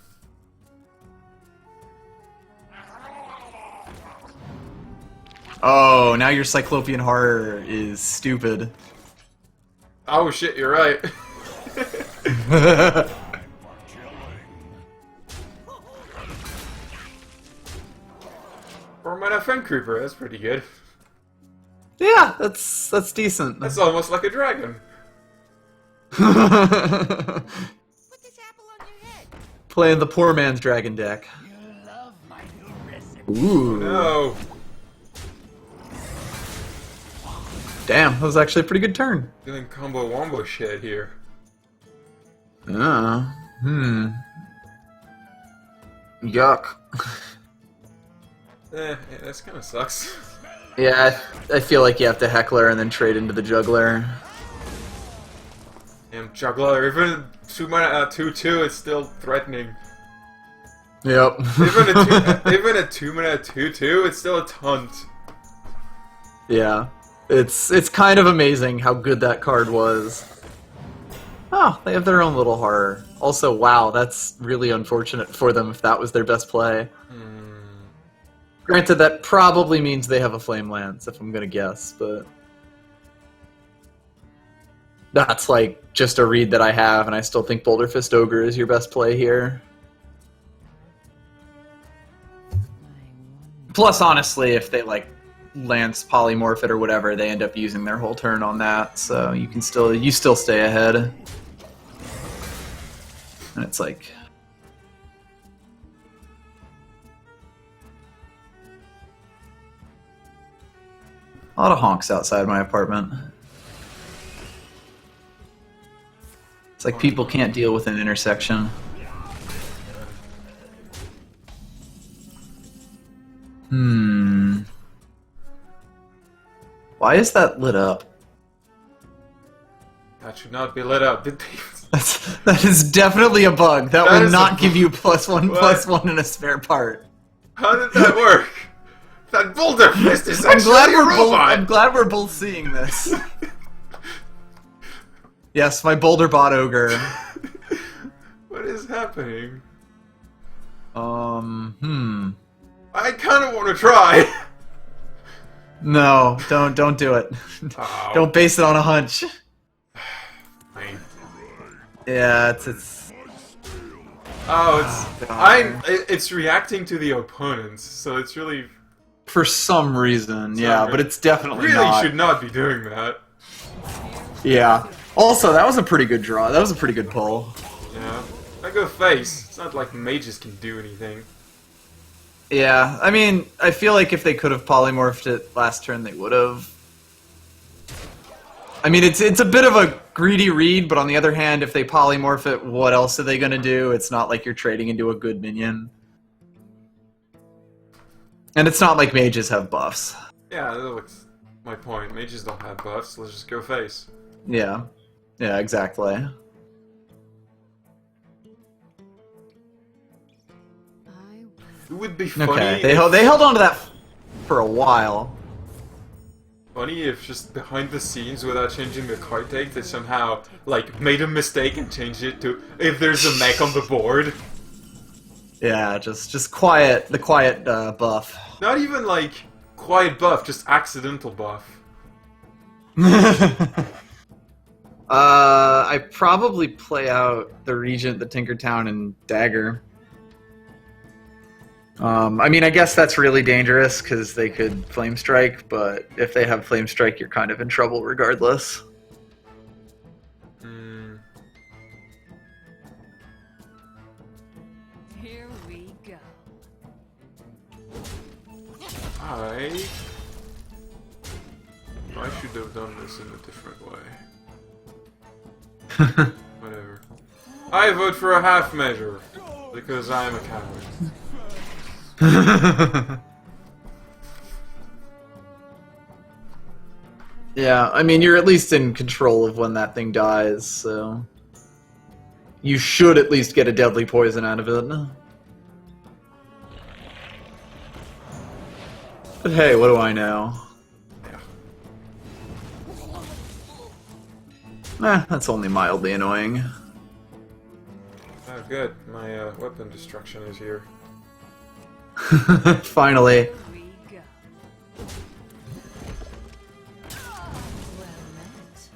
Oh, now your Cyclopean Horror is stupid. Oh shit, you're right. 4-mana Fen Creeper, that's pretty good. Yeah, that's decent. That's almost like a dragon. Put this apple on your head. Playing the poor man's dragon deck. You love my new recipe. Ooh. No. Damn, that was actually a pretty good turn. Doing combo wombo shit here. Yuck. This kind of sucks. Yeah, I feel like you have to Heckler and then trade into the Juggler. Damn juggler, even 2-mana 2/2, it's still threatening. Yep. Even a 2-mana 2/2, it's still a taunt. Yeah. It's kind of amazing how good that card was. Oh, they have their own little horror. Also, wow, that's really unfortunate for them if that was their best play. Granted, that probably means they have a Flame Lance, if I'm gonna guess, but... That's, like, just a read that I have, and I still think Boulder Fist Ogre is your best play here. Plus, honestly, if they, like, Lance Polymorph it or whatever, they end up using their whole turn on that, so you still stay ahead. And it's like... A lot of honks outside my apartment. It's like people can't deal with an intersection. Why is that lit up? That should not be lit up. That is definitely a bug. That That will is not a- give you +1/+1 What? in a spare part. How did that work? That Boulder Fist is I'm actually glad a we're both. robot! I'm glad we're both seeing this. Yes, my Boulder Bot Ogre. What is happening? I I kind of want to try. No, don't do it. Oh. Don't base it on a hunch. Fine. Yeah, it's. Oh, God. it's reacting to the opponents, so it's really For some reason, yeah, Sorry. but it's definitely really not. should not be doing that. Yeah. Also, that was a pretty good draw. That was a pretty good pull. Yeah, I go face. It's not like mages can do anything. Yeah, I mean, I feel like if they could have polymorphed it last turn, they would have. I mean, it's a bit of a greedy read, but on the other hand, if they polymorph it, what else are they going to do? It's not like you're trading into a good minion. And it's not like mages have buffs. Yeah, that looks my point. Mages don't have buffs. Let's just go face. Yeah. Yeah, exactly. It would be funny. Okay, they held on to that for a while. Funny if just behind the scenes, without changing the card take, they somehow like made a mistake and changed it to if there's a mech on the board. Yeah, just quiet, the quiet buff. Not even like quiet buff, just accidental buff. I probably play out the Regent, the Tinkertown, and Dagger. I mean, I guess that's really dangerous because they could Flame Strike, but if they have Flame Strike, you're kind of in trouble regardless. Here we go. I should have done this in a different way. Whatever. I vote for a half measure because I'm a coward. Yeah, I mean, you're at least in control of when that thing dies, so... You should at least get a deadly poison out of it. But hey, what do I know? That's only mildly annoying. Oh, good. My weapon destruction is here. Finally. Here we go. Well met.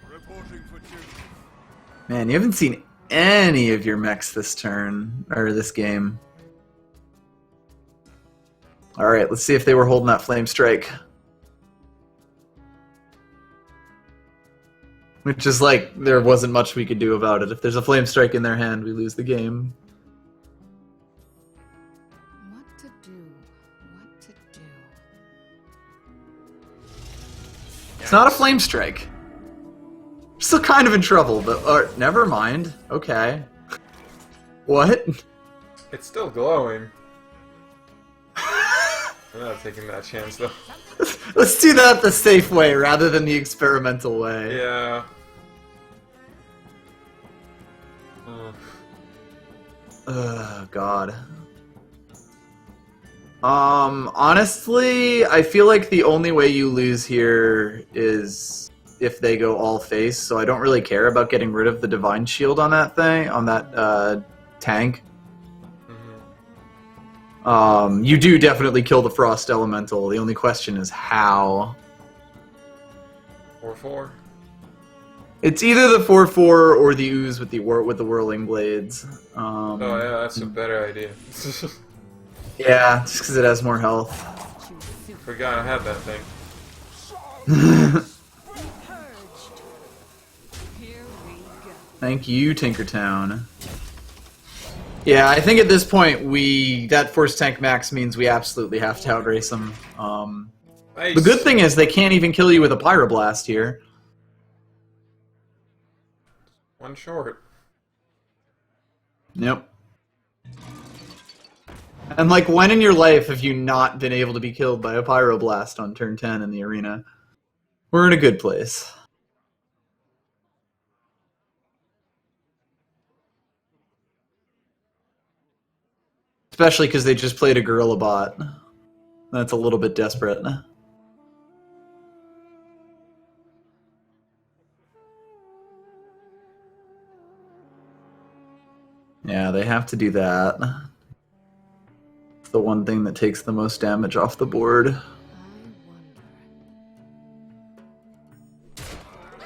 Reporting for duty. Man, you haven't seen any of your mechs this turn, or this game. Alright, let's see if they were holding that Flame Strike. Which is like, there wasn't much we could do about it. If there's a Flame Strike in their hand, we lose the game. What to do? What to do? It's not a Flame Strike. We're still kind of in trouble, but never mind. Okay. What? It's still glowing. I'm not taking that chance though. Let's do that the safe way rather than the experimental way. Yeah. God. Honestly, I feel like the only way you lose here is if they go all face, so I don't really care about getting rid of the Divine Shield on that thing, on that, tank. You do definitely kill the Frost Elemental. The only question is how. 4/4. It's either the 4/4 or the Ooze with the Whirling Blades. Oh yeah, that's a better idea. Yeah, just because it has more health. Forgot I had that thing. Purged. Here we go. Thank you, Tinkertown. Yeah, I think at this point that Force Tank Max means we absolutely have to outrace them. Nice. The good thing is they can't even kill you with a Pyroblast here. One short. Yep. And like, when in your life have you not been able to be killed by a Pyroblast on turn 10 in the arena? We're in a good place. Especially because they just played a Gorilla Bot. That's a little bit desperate. Yeah, they have to do that. It's the one thing that takes the most damage off the board. I wonder.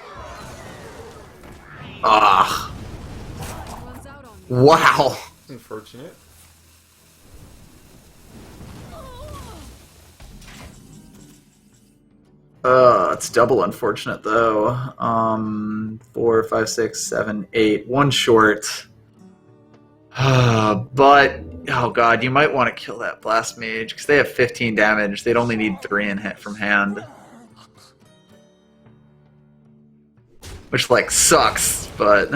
Ah. Was out on me. Wow. Unfortunate. It's double unfortunate though. 4, 5, 6, 7, 8. One short. But oh god, you might want to kill that blast mage because they have 15 damage. They'd only need 3 in hit from hand, which like sucks. But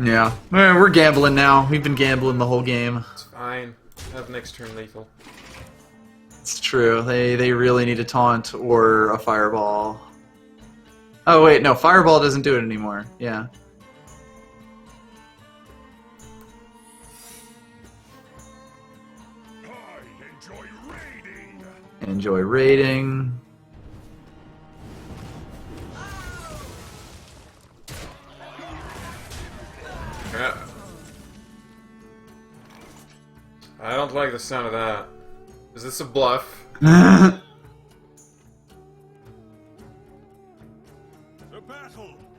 yeah, we're gambling now. We've been gambling the whole game. It's fine. Have next turn lethal. It's true. They really need a taunt or a fireball. Oh wait, no, fireball doesn't do it anymore. Yeah. Enjoy raiding. Yeah. I don't like the sound of that. Is this a bluff? I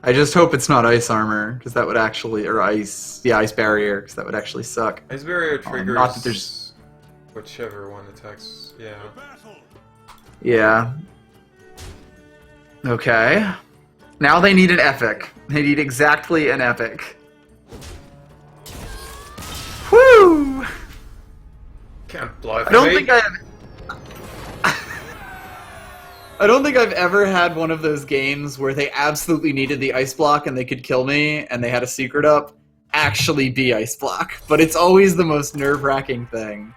just hope it's not ice armor, because that would actually, or ice barrier, because that would actually suck. Ice barrier triggers not that there's whichever one attacks. Yeah. Yeah. Okay. Now they need an epic. They need exactly an epic. Woo! Can't bluff. I don't me. think I don't think I've ever had one of those games where they absolutely needed the ice block and they could kill me and they had a secret up actually be ice block. But it's always the most nerve-wracking thing.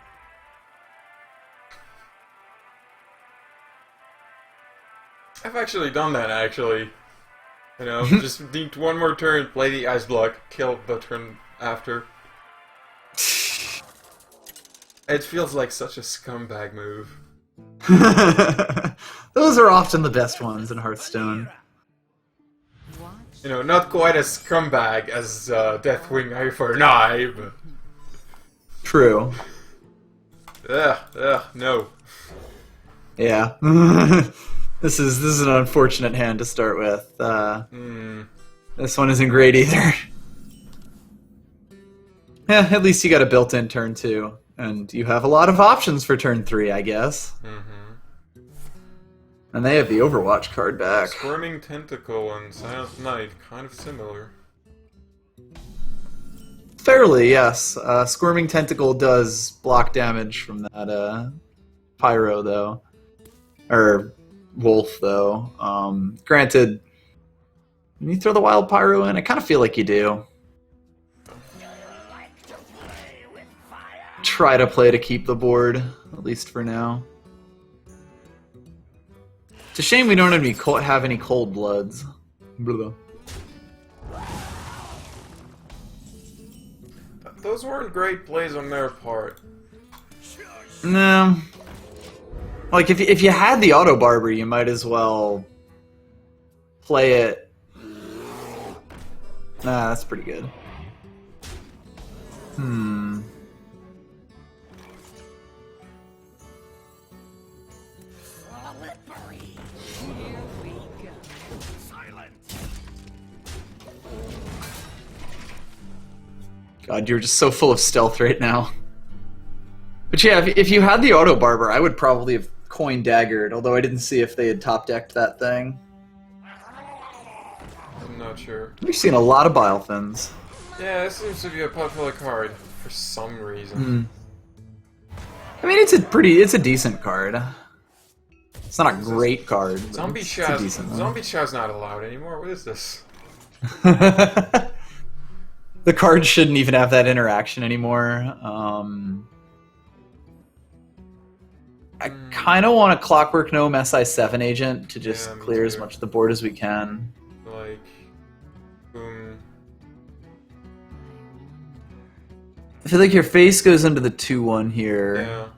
I've actually done that, actually. You know, just need one more turn, play the ice block, kill the turn after. It feels like such a scumbag move. Those are often the best ones in Hearthstone. You know, not quite as scumbag as Deathwing Eye for an Eye, but... True. No. Yeah. This is an unfortunate hand to start with. This one isn't great either. Yeah, at least you got a built-in turn 2. And you have a lot of options for turn 3, I guess. And they have the Overwatch card back. Squirming Tentacle and Silent Night, kind of similar. Fairly, yes. Squirming Tentacle does block damage from that Pyro, though. Or Wolf, though. Granted, when you throw the Wild Pyro in, I kind of feel like you do. Try to play to keep the board, at least for now. It's a shame we don't have any cold bloods. Blah. Those weren't great plays on their part. No. Like, if you had the Auto Barber, you might as well play it. Nah, that's pretty good. God, you're just so full of stealth right now. But yeah, if you had the Auto Barber, I would probably have coin daggered, although I didn't see if they had top decked that thing. I'm not sure. We've seen a lot of Bilefins. Yeah, this seems to be a popular card for some reason. I mean, it's a decent card. It's not a great card. But Zombie it's a Shad's decent one. Zombie Shad's not allowed anymore. What is this? The card shouldn't even have that interaction anymore. I kind of want a Clockwork Gnome SI7 agent to just Yeah, me clear as too. much of the board as we can. Like, boom. I feel like your face goes into the 2-1 here. Yeah.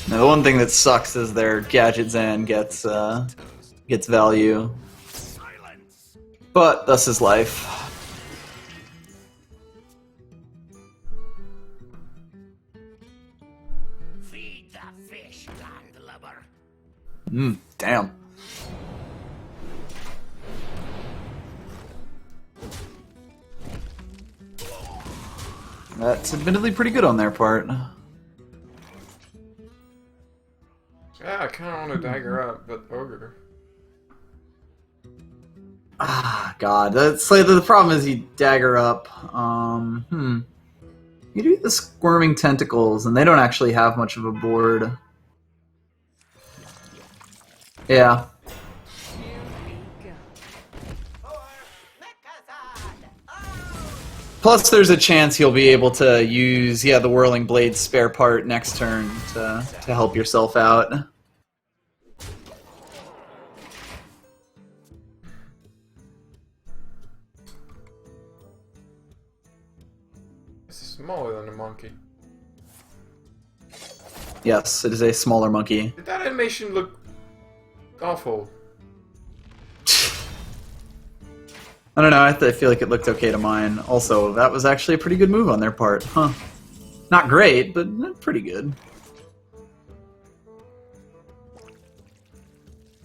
Now, the one thing that sucks is their Gadget Zan gets value. But thus is life. Feed the fish, landlubber. Damn. That's admittedly pretty good on their part. Yeah, I kind of want to dagger up, but ogre. Ah, God. That's like the problem is you dagger up. You do the squirming tentacles, and they don't actually have much of a board. Yeah. Here we go. Plus, there's a chance you'll be able to use, the Whirling Blade spare part next turn to help yourself out. This is smaller than a monkey. Yes, it is a smaller monkey. Did that animation look awful? I don't know, I feel like it looked okay to mine. Also, that was actually a pretty good move on their part. Huh. Not great, but pretty good.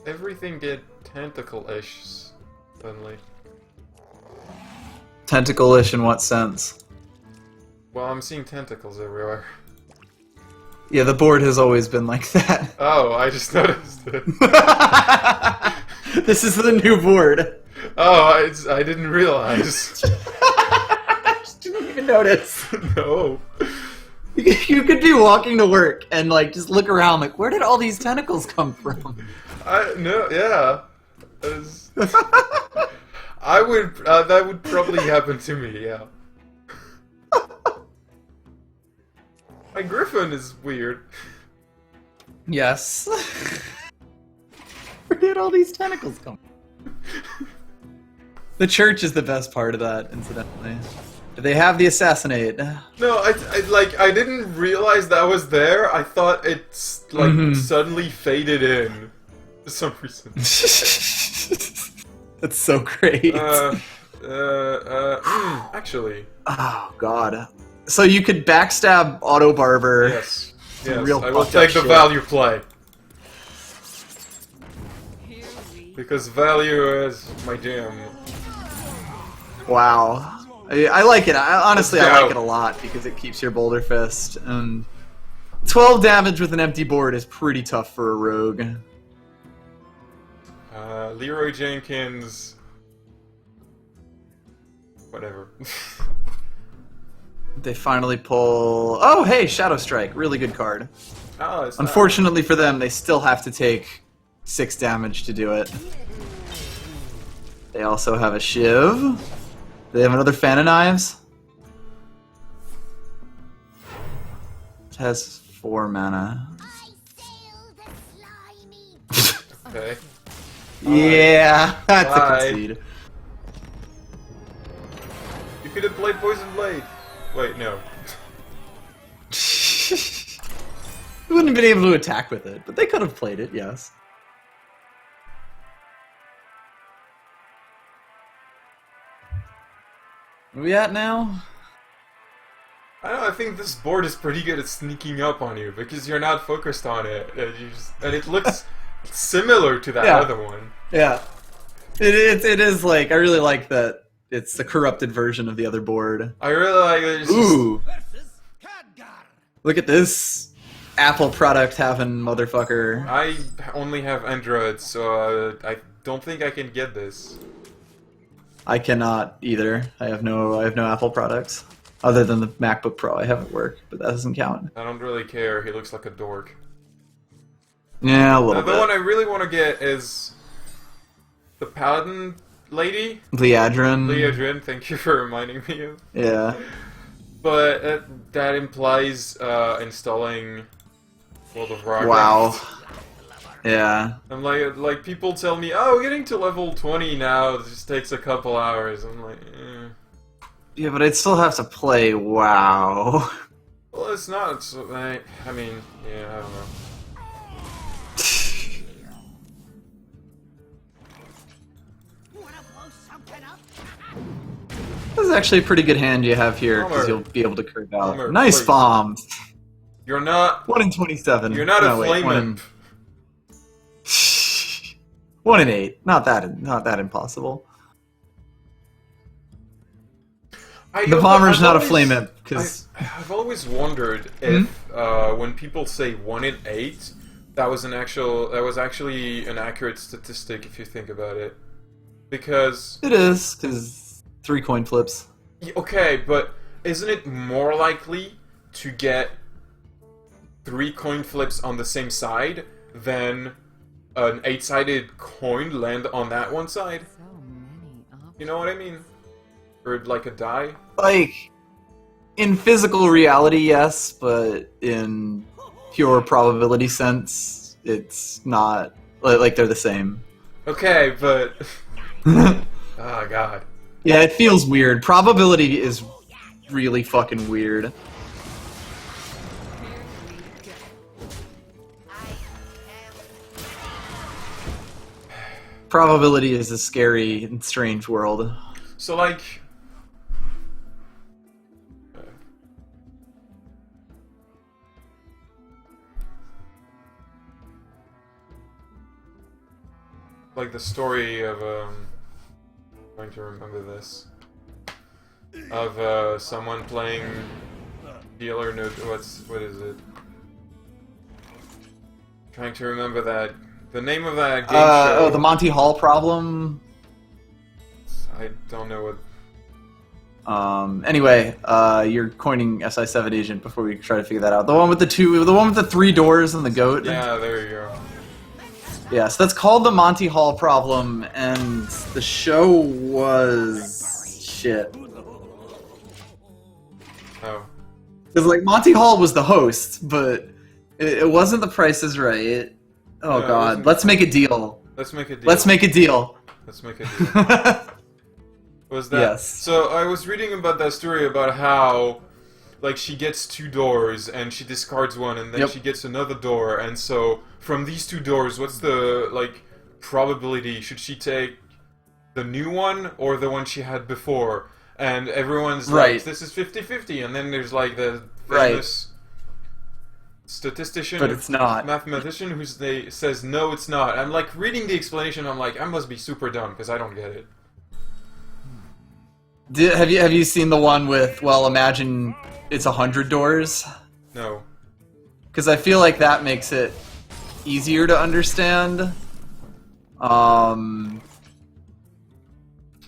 Everything get tentacle-ish suddenly. Tentacle-ish in what sense? Well, I'm seeing tentacles everywhere. Yeah, the board has always been like that. Oh, I just noticed it. This is the new board. Oh, I didn't realize. I just didn't even notice. No. You could be walking to work and like just look around like, where did all these tentacles come from? No, yeah. I would, that would probably happen to me, yeah. My griffin is weird. Yes. Where did all these tentacles come from? The church is the best part of that, incidentally. Do they have the assassinate? No, I didn't realize that was there. I thought it's, like, suddenly faded in. For some reason. That's so great. Actually. Oh, God. So you could backstab Auto Barber. Yes. Some Yes, real I will fucked up take the shit. value play. Here we Because value is my jam. Wow. I like it. Honestly, Let's I go. like it a lot because it keeps your Boulder Fist. And 12 damage with an empty board is pretty tough for a rogue. Leroy Jenkins. Whatever. They finally pull... Oh, hey, Shadow Strike. Really good card. Oh, it's not- Unfortunately for them, they still have to take 6 damage to do it. They also have a Shiv. They have another Fan of Knives. It has 4 mana. Okay. Yeah, that's Bye. a concede. You could have played Poison Blade. Wait, no. We wouldn't have been able to attack with it, but they could have played it, yes. Where we at now? I don't know, I think this board is pretty good at sneaking up on you because you're not focused on it, and it looks similar to that Yeah. other one. Yeah. It is like, I really like that it's the corrupted version of the other board. I really like it. It's just- Ooh. Look at this Apple product having motherfucker. I only have Android, so I don't think I can get this. I cannot either. I have no Apple products. Other than the MacBook Pro I have at work, but that doesn't count. I don't really care. He looks like a dork. Yeah, a little The one I bit. really want to get is the Paladin lady, Leadrin. Leodrin. Thank you for reminding me of. Yeah. But that implies installing World of Warcraft. Wow. Yeah. I'm like people tell me, oh, getting to level 20 now just takes a couple hours. I'm like, Yeah, but I'd still have to play WoW. well, it's not. So, I mean, yeah, I don't know. Wanna blow something up? This is actually a pretty good hand you have here, because Palmer. you'll be able to curve out. Palmer, Nice please. bombs. You're not. 1 in 27. You're not No, a wait, flame one imp. 1 in 8. Not that impossible. The bomber's not a flame imp because I've always wondered if when people say 1 in 8, that was actually an accurate statistic if you think about it, because it is 3 coin flips. Okay, but isn't it more likely to get 3 coin flips on the same side than an 8-sided coin land on that one side? So many options. You know what I mean? Or like a die? Like, in physical reality, yes, but in pure probability sense, it's not. Like, they're the same. Okay, but... oh, God. Yeah, it feels weird. Probability is really fucking weird. Probability is a scary and strange world. So, like... like the story of, I'm trying to remember this. Of, someone playing dealer no... what is it? Trying to remember that... the name of that game show... Oh, the Monty Hall problem? I don't know what... Anyway, you're coining SI7 agent before we try to figure that out. The one with the 3 doors and the goat? Yeah, there you go. Yeah, so that's called the Monty Hall problem, and the show was... shit. Oh. Because, like, Monty Hall was the host, but it wasn't The Price is Right. Oh, No, God. Let's make a deal. Let's make a deal. Let's make a deal. Let's make a deal. Was that... Yes. So, I was reading about that story about how... like, she gets 2 doors, and she discards one, and then Yep. she gets another door, and so, from these 2 doors, what's the, like, probability? Should she take the new one, or the one she had before? And everyone's like, Right. this is 50-50, and then there's, like, the Right. famous statistician, But it's not. mathematician, who says, no, it's not. I'm, like, reading the explanation, I'm like, I must be super dumb, because I don't get it. Have you seen the one with, well, imagine it's 100 doors? No. Because I feel like that makes it easier to understand. Well,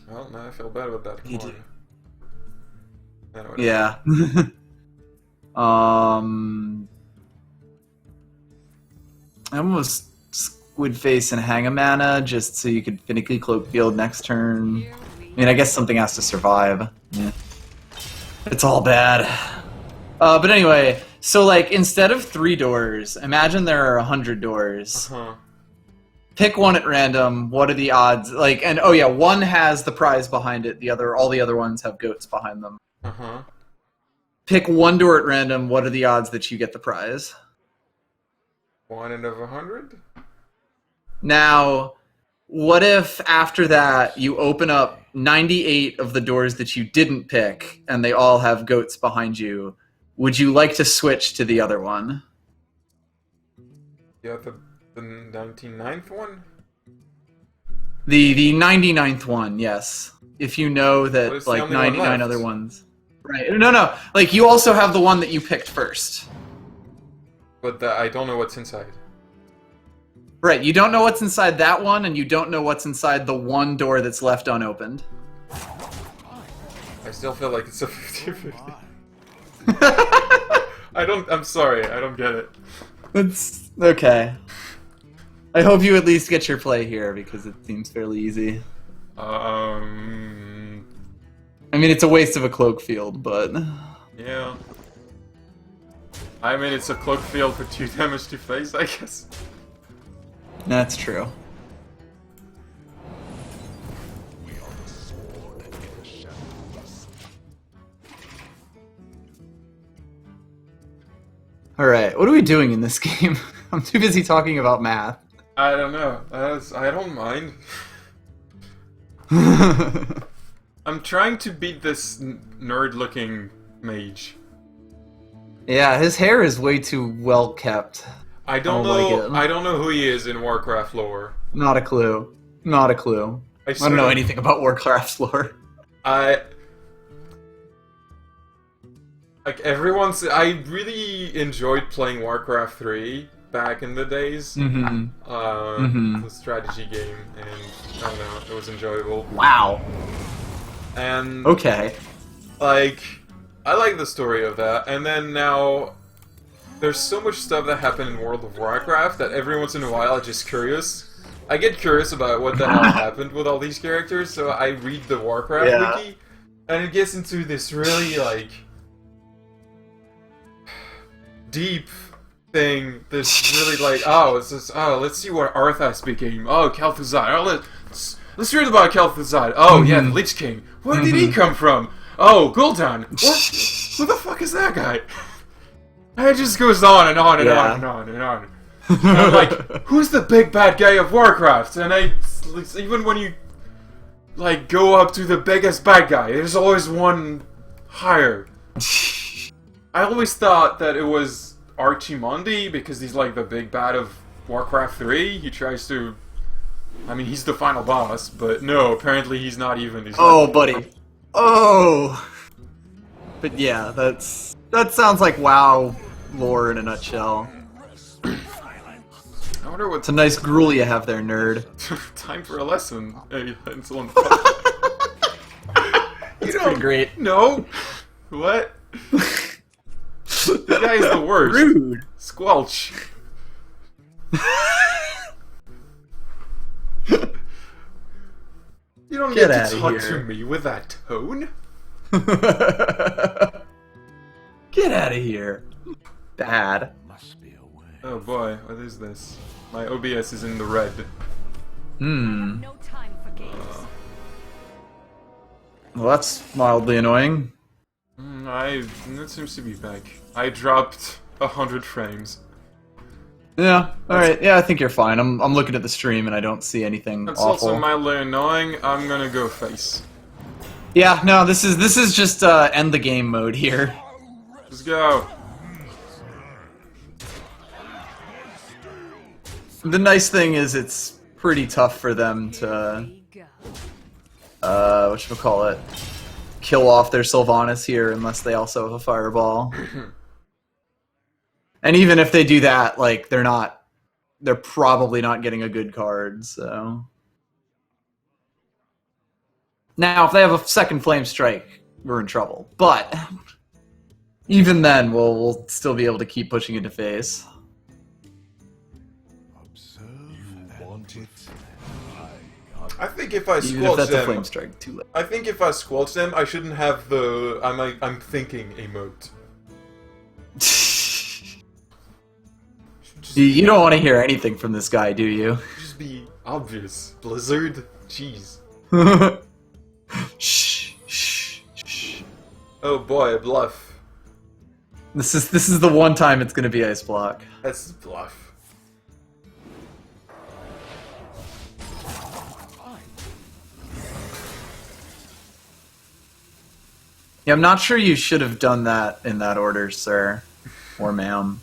now I feel bad about that You coin. do. Whatever. Yeah. I almost Squid Face and hang a mana just so you could finicky cloak field next turn. I mean, I guess something has to survive. Yeah. It's all bad. But anyway, so like instead of 3 doors, imagine there are 100 doors. Uh-huh. Pick one at random. What are the odds? Like, and oh yeah, one has the prize behind it. All the other ones have goats behind them. Uh-huh. Pick one door at random. What are the odds that you get the prize? 1 out of 100? Now, what if after that you open up 98 of the doors that you didn't pick and they all have goats behind you? Would you like to switch to the other one? Yeah, the 99th one? The 99th one, yes. If you know What that is the like only one 99 left? other ones. Right. No. Like you also have the one that you picked first. But I don't know what's inside. Right, you don't know what's inside that one, and you don't know what's inside the one door that's left unopened. I still feel like it's a 50-50. I'm sorry, I don't get it. It's okay. I hope you at least get your play here, because it seems fairly easy. I mean, it's a waste of a cloak field, but... Yeah. I mean, it's a cloak field for 2 damage to face, I guess. That's true. Alright, what are we doing in this game? I'm too busy talking about math. I don't know. I don't mind. I'm trying to beat this nerd-looking mage. Yeah, his hair is way too well kept. I don't like know. it. I don't know who he is in Warcraft lore. Not a clue. Not a clue. I don't know anything about Warcraft's lore. Like I really enjoyed playing Warcraft 3 back in the days. The strategy game, and I don't know, it was enjoyable. Wow. And Okay. like, I like the story of that. And then now, there's so much stuff that happened in World of Warcraft that every once in a while I'm just curious. I get curious about what the hell happened with all these characters, so I read the Warcraft wiki, and it gets into this really like deep thing. This really like let's see what Arthas became. Oh, Kel'Thuzad. Oh, let's read about Kel'Thuzad. Oh yeah, the Lich King. Where did he come from? Oh, Gul'dan. Who the fuck is that guy? And it just goes on and on and on and on and on. And I'm like, who's the big bad guy of Warcraft? And even when you like go up to the biggest bad guy, there's always one higher. I always thought that it was Archimonde because he's like the big bad of Warcraft 3. He tries to, I mean, he's the final boss, but no, apparently he's not even. Buddy. Oh. But yeah, that sounds like WoW lore in a nutshell. I wonder what. It's a nice gruel you have there, nerd. Time for a lesson. Hey, someone. It's pretty great. No. What? The guy is the worst. Rude. Squelch. You don't Get get to outta talk here. to me with that tone. Get out of here. Bad. Must be a way. Oh boy, what is this? My OBS is in the red. No time for games. Well, that's mildly annoying. It seems to be back. I dropped 100 frames. Yeah. All right. Yeah, I think you're fine. I'm looking at the stream and I don't see anything That's awful. also mildly annoying. I'm gonna go face. Yeah. No. This is just end the game mode here. Let's go. The nice thing is it's pretty tough for them to We go. whatchamacallit, kill off their Sylvanas here unless they also have a fireball. And even if they do that, like they're probably not getting a good card, so. Now if they have a second flame strike, we're in trouble. But even then we'll still be able to keep pushing into face. You want it? I think if I Even if squelch that's a flame them, strike, too late. I think if I squelch them, I shouldn't have the I'm thinking emote. You don't want to hear anything from this guy, do you? Just be obvious. Blizzard? Jeez. Shh, shh, shh. Oh boy, a bluff. This is the one time it's gonna be ice block. That's a bluff. Yeah, I'm not sure you should have done that in that order, sir. Or ma'am.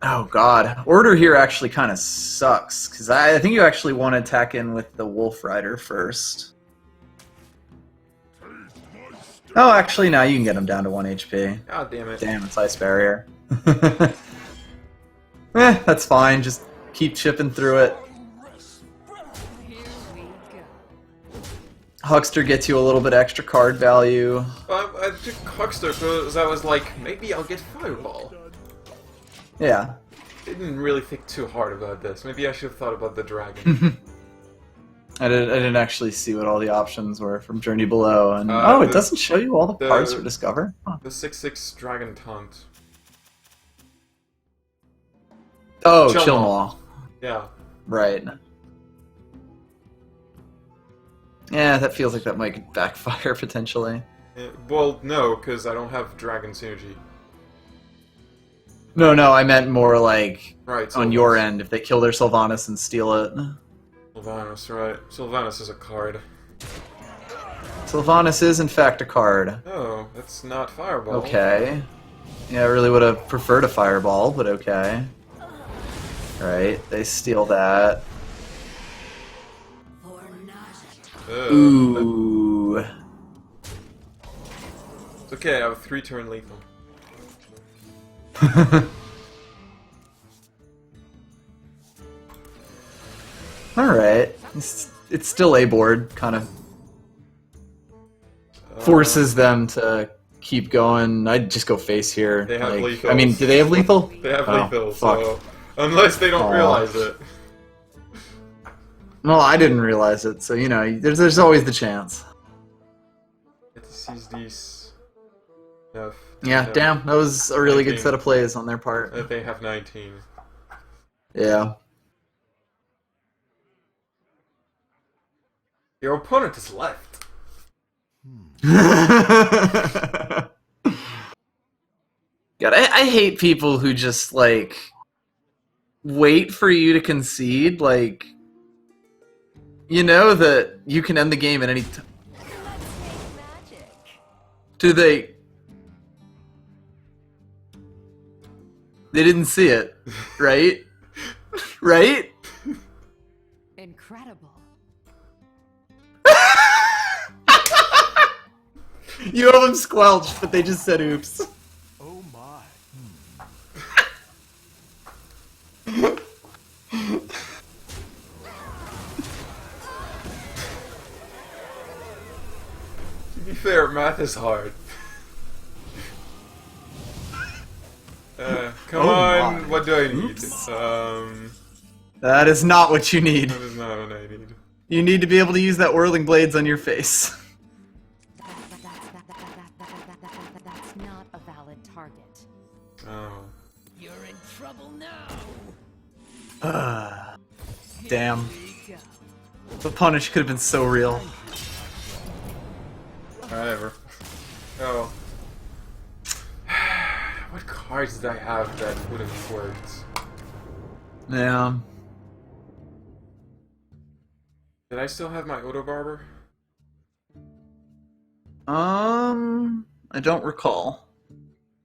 Oh god. Order here actually kind of sucks, because I think you actually want to attack in with the Wolf Rider first. Oh, actually, now you can get him down to 1 HP. God damn it. Damn, it's Ice Barrier. That's fine, just keep chipping through it. Here we go. Huckster gets you a little bit extra card value. I took Huckster because I was like, maybe I'll get Fireball. Yeah. Didn't really think too hard about this. Maybe I should have thought about the dragon. I didn't actually see what all the options were from Journey Below, and it doesn't show you all the the- cards for Discover. Huh. The 6/6 Dragon Taunt. Oh, Chill Chill Maw. Maw. Yeah. Right. Yeah, that feels like that might backfire potentially. Well, no, because I don't have Dragon Synergy. No, I meant more like Right. on your end if they kill their Sylvanas and steal it. Well, Sylvanas, right? Sylvanas is a card. Sylvanas is in fact a card. Oh, that's not Fireball. Okay. Yeah, I really would have preferred a Fireball, but okay. Right, they steal that. For naught. Ooh. It's okay, I have 3 turn lethal. Alright. It's still a board, kind of forces them to keep going. I'd just go face here. They have like, lethals. I mean, do they have lethal? They have Oh, lethal, fuck. so... Unless they don't Aw. realize it. Well, I didn't realize it, so you know, there's always the chance. Get to seize these... Enough. Yeah, damn, that was a really good 19. set of plays on their part. They have 19. Yeah. Your opponent is left. God, I hate people who just, like, wait for you to concede, like, you know that you can end the game at any time. Let's make magic. Do they... They didn't see it, right? Right? Incredible. You have them squelched, but they just said oops. Oh my. To be fair, math is hard. Come Oh on, my. what do I need? Oops. That That is not what you need. is not what I need. You need to be able to use that whirling blades on your face. That's not a valid target. Oh. You're in trouble now. Damn. Go. The punish could have been so real. Whatever. Oh. What cards did I have that would have worked? Yeah. Did I still have my Odo Barber? I don't recall.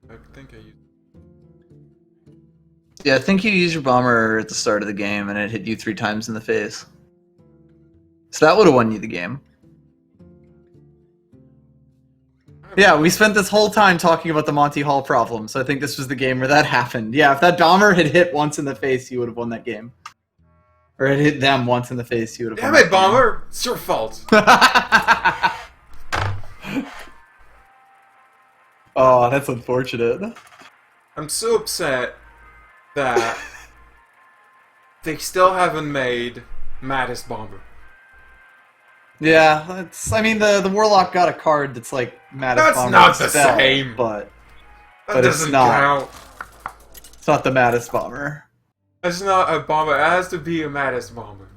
I think I used. Yeah, I think you used your bomber at the start of the game and it hit you 3 times in the face. So that would have won you the game. Yeah, we spent this whole time talking about the Monty Hall problem, so I think this was the game where that happened. Yeah, if that bomber had hit once in the face, you would have won that game. Or it hit them once in the face, you would have Damn won it, Bomber! It's your fault. Oh, that's unfortunate. I'm so upset that they still haven't made Maddest Bomber. Yeah, it's. I mean, the Warlock got a card that's like Maddest That's Bomber not the spell, same. but That But it's doesn't not. count. it's not the Maddest Bomber. It's not a bomber. It has to be a Maddest Bomber.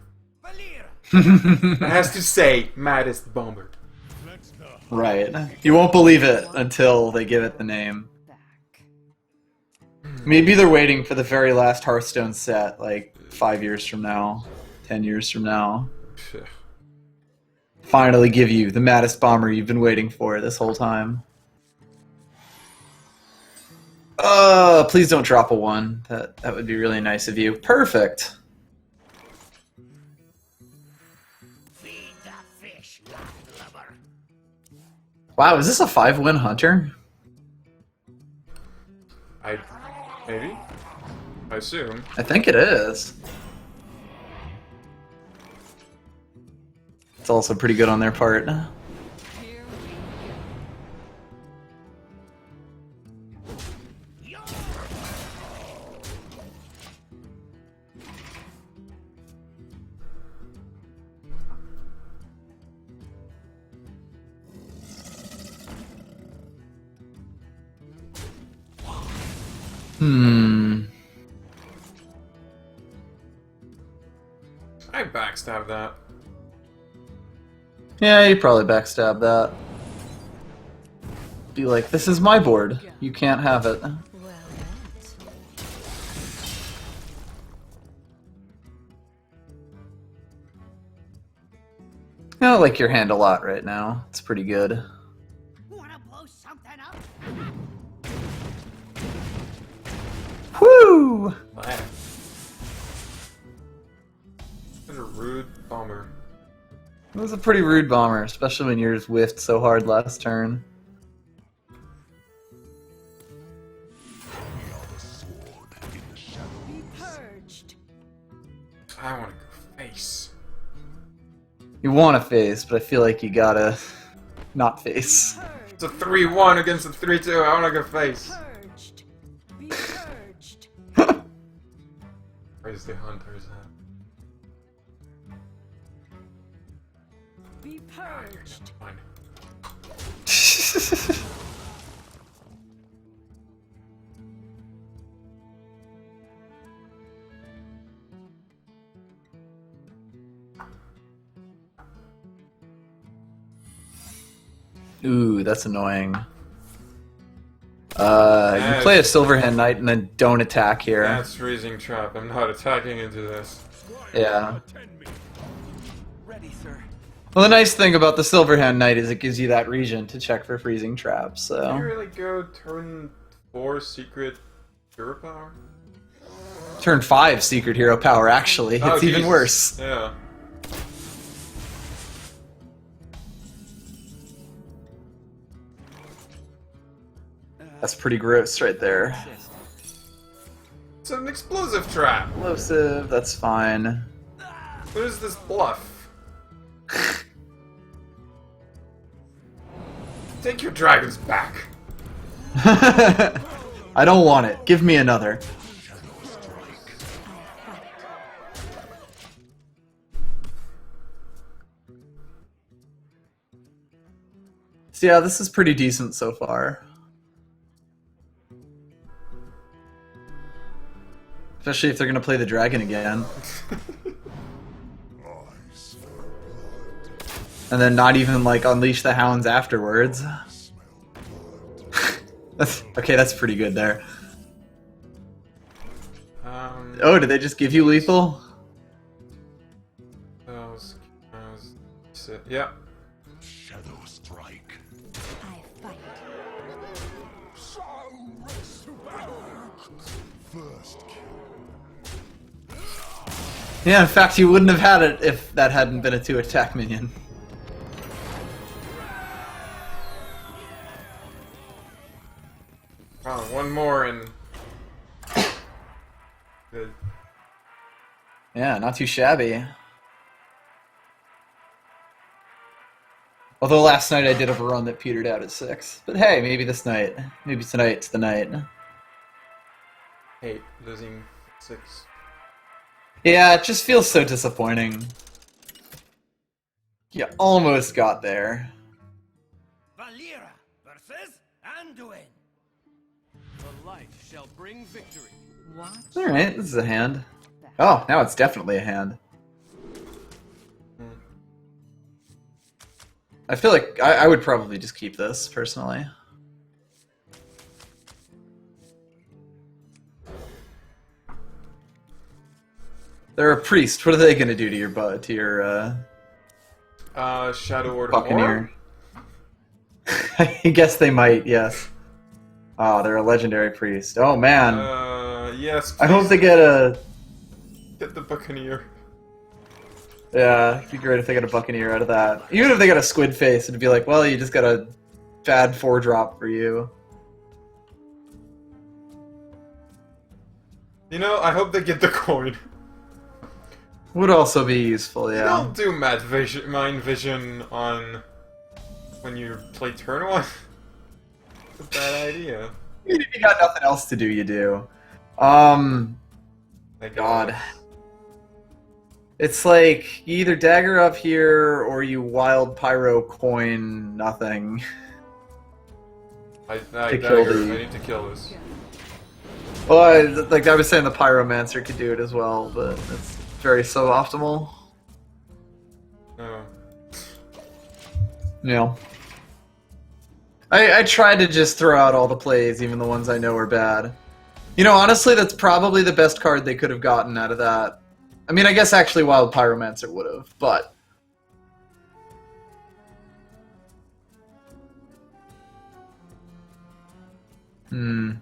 Valir. It has to say Maddest Bomber. Let's go. Right. You won't believe it until they give it the name. Back. Maybe they're waiting for the very last Hearthstone set, like 5 years from now, 10 years from now. Finally give you the Maddest Bomber you've been waiting for this whole time. Please don't drop a 1. That would be really nice of you. Perfect. Feed the fish, landlubber. Wow, is this a 5-win hunter? Maybe? I assume. I think it is. It's also pretty good on their part. Here we I backstab that. Yeah, you probably backstab that. Be like, this is my board. You can't have it. Well, I like your hand a lot right now. It's pretty good. Wanna blow something up? Woo! What a rude bomber. It was a pretty rude bomber, especially when yours whiffed so hard last turn. Be purged. I want to go face. You want to face, but I feel like you gotta not face. Purged. It's a 3-1 against a 3-2. I want to go face. Purged. Be purged. Where's the hunter's hat? Be purged. Fine. Ooh, that's annoying. You play a Silverhand Knight and then don't attack here. That's freezing trap. I'm not attacking into this. Yeah. Attend me. Ready, sir. Well, the nice thing about the Silverhand Knight is it gives you that region to check for freezing traps, Can you so... really go turn 4 secret hero power? Turn 5 Secret Hero Power, actually. It's Oh, even Jesus. worse. Yeah. That's pretty gross right there. It's an explosive trap. Explosive, that's fine. What is this bluff? Take your dragons back. I don't want it. Give me another. So yeah, this is pretty decent so far. Especially if they're gonna play the dragon again. And then not even like unleash the hounds afterwards. Okay, that's pretty good there. Oh, did they just give you lethal? Yeah. Shadow strike. I fight. First kill. Yeah, in fact, you wouldn't have had it if that hadn't been a 2-attack minion. Wow, one more and good. Yeah, not too shabby. Although last night I did have a run that petered out at 6. But hey, maybe this night. Maybe tonight's the night. Hate losing 6. Yeah, it just feels so disappointing. You almost got there. Valera versus Anduin. The light shall bring victory. Watch. Alright, this is a hand. Oh, now it's definitely a hand. I feel like I would probably just keep this, personally. They're a priest. What are they going to do to your Shadow Order Buccaneer? I guess they might, yes. Oh, they're a legendary priest. Oh, man. Yes. I hope please they get a... get the Buccaneer. Yeah, it'd be great if they got a Buccaneer out of that. Even if they got a Squid Face, it'd be like, well, you just got a bad 4-drop for you. You know, I hope they get the coin. Would also be useful, You yeah. don't do mind vision on when you play turn 1. It's a bad idea. If you got nothing else to do, you do. Like, God. It's like, you either dagger up here, or you wild pyro coin nothing. I to kill dagger. the- I need to kill this. Well, like I was saying, the pyromancer could do it as well, but it's very suboptimal. Oh. You know. I try to just throw out all the plays, even the ones I know are bad. You know, honestly, that's probably the best card they could have gotten out of that. I mean, I guess actually Wild Pyromancer would have, but... Hmm.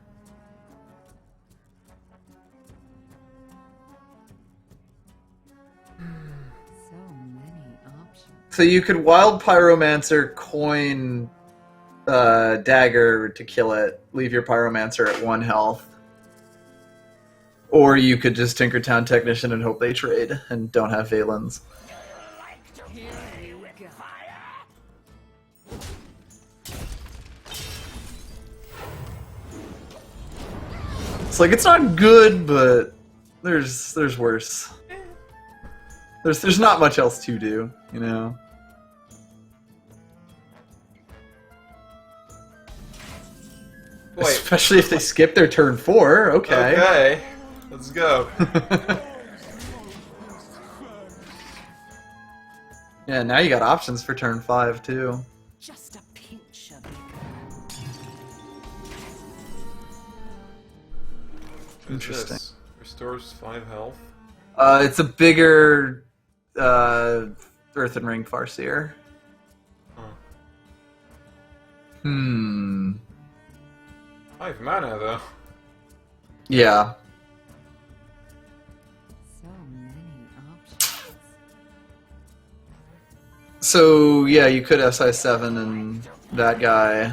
So many options. So you could Wild Pyromancer, coin Dagger to kill it, leave your Pyromancer at 1 health. Or you could just Tinkertown Technician and hope they trade and don't have Valens. Here we go. It's like, it's not good, but there's worse. There's not much else to do, you know? Wait. Especially if they skip their turn 4, okay. Okay, let's go. Yeah, now you got options for turn 5, too. Just a pinch of Interesting. This restores 5 health. It's a bigger Earthen Ring Farseer. Huh. Hmm. 5 mana though. Yeah. so many options. So, yeah, you could SI7 and that guy.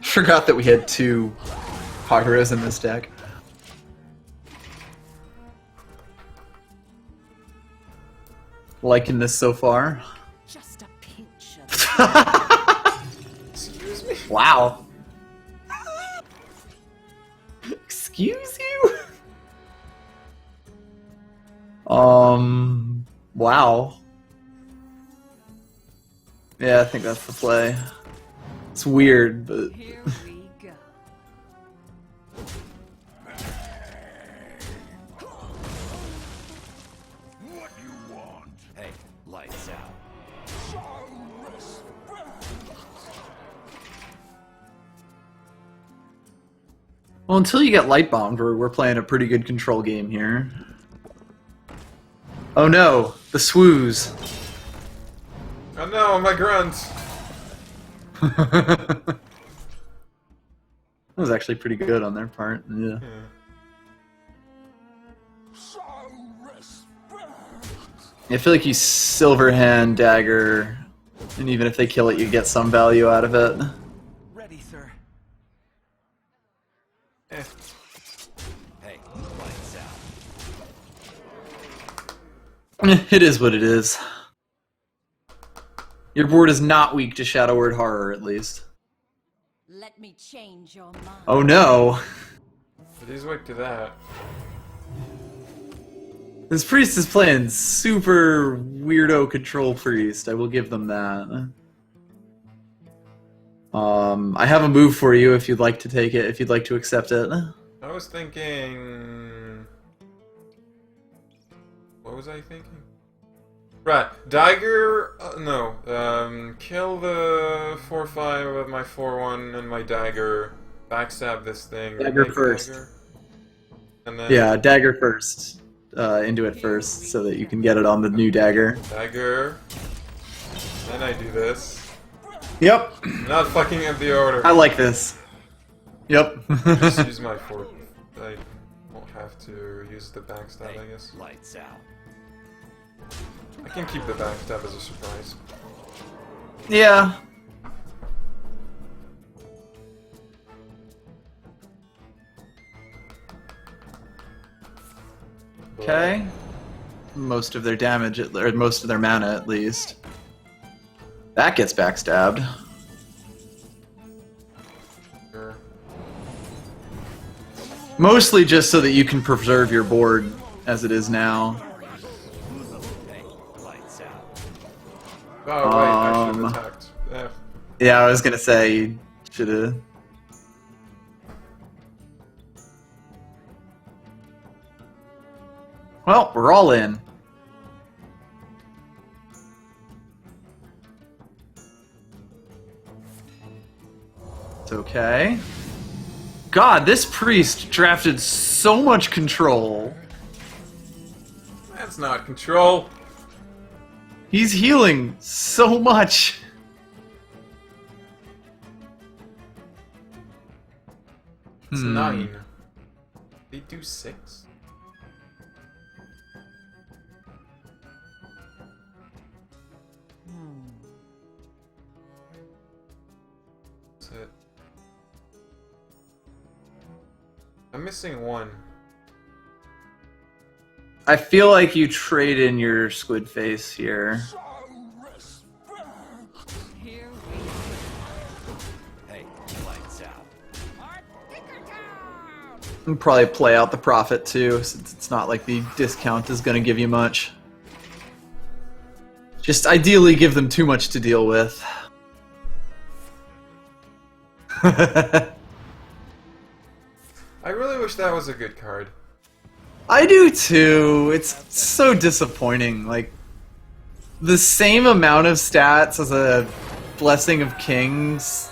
Forgot that we had 2 Pyros in this deck. Liking this so far? Just a pinch of Excuse me? Wow. Excuse you? Wow. Yeah, I think that's the play. It's weird, but Here we go. What you want? Hey, lights out. well, until you get light bombed, we're playing a pretty good control game here. Oh no, the swoos. Oh no, my grunt! That was actually pretty good on their part. Yeah. Yeah. I feel like you Silverhand Dagger, and even if they kill it, you get some value out of it. Ready, sir. Eh. Hey, lights out. It is what it is. Your board is not weak to Shadow Word Horror, at least. Let me change your mind. Oh no! But he's weak to that. This priest is playing super weirdo control priest, I will give them that. I have a move for you if you'd like to take it, if you'd like to accept it. I was thinking... What was I thinking? Right, dagger... no, kill the 4/5 with my 4/1 and my dagger. Backstab this thing. Dagger make first. Dagger, and then Yeah, dagger first. Into it first, so that you can get it on the new dagger. dagger. Then I do this. Yep, Not fucking up the order. I like this. Yep. Just use my 4. I won't have to use the backstab, I guess. Lights out. I can keep the backstab as a surprise. Yeah. Okay. Most of their damage, or most of their mana at least. That gets backstabbed. Sure. Mostly just so that you can preserve your board as it is now. Hey, lights out. Oh wait, I should Um, have attacked. Eh. Yeah, I was gonna say, you should've... Well, we're all in. It's okay. God, this priest drafted so much control. That's not control. He's healing so much. It's 9. They do 6? That's it. I'm missing 1. I feel like you trade in your squid face here. Here we Hey, lights out. And probably play out the profit too, since it's not like the discount is going to give you much. Just ideally give them too much to deal with. I really wish that was a good card. I do too. It's so disappointing. Like, the same amount of stats as a Blessing of Kings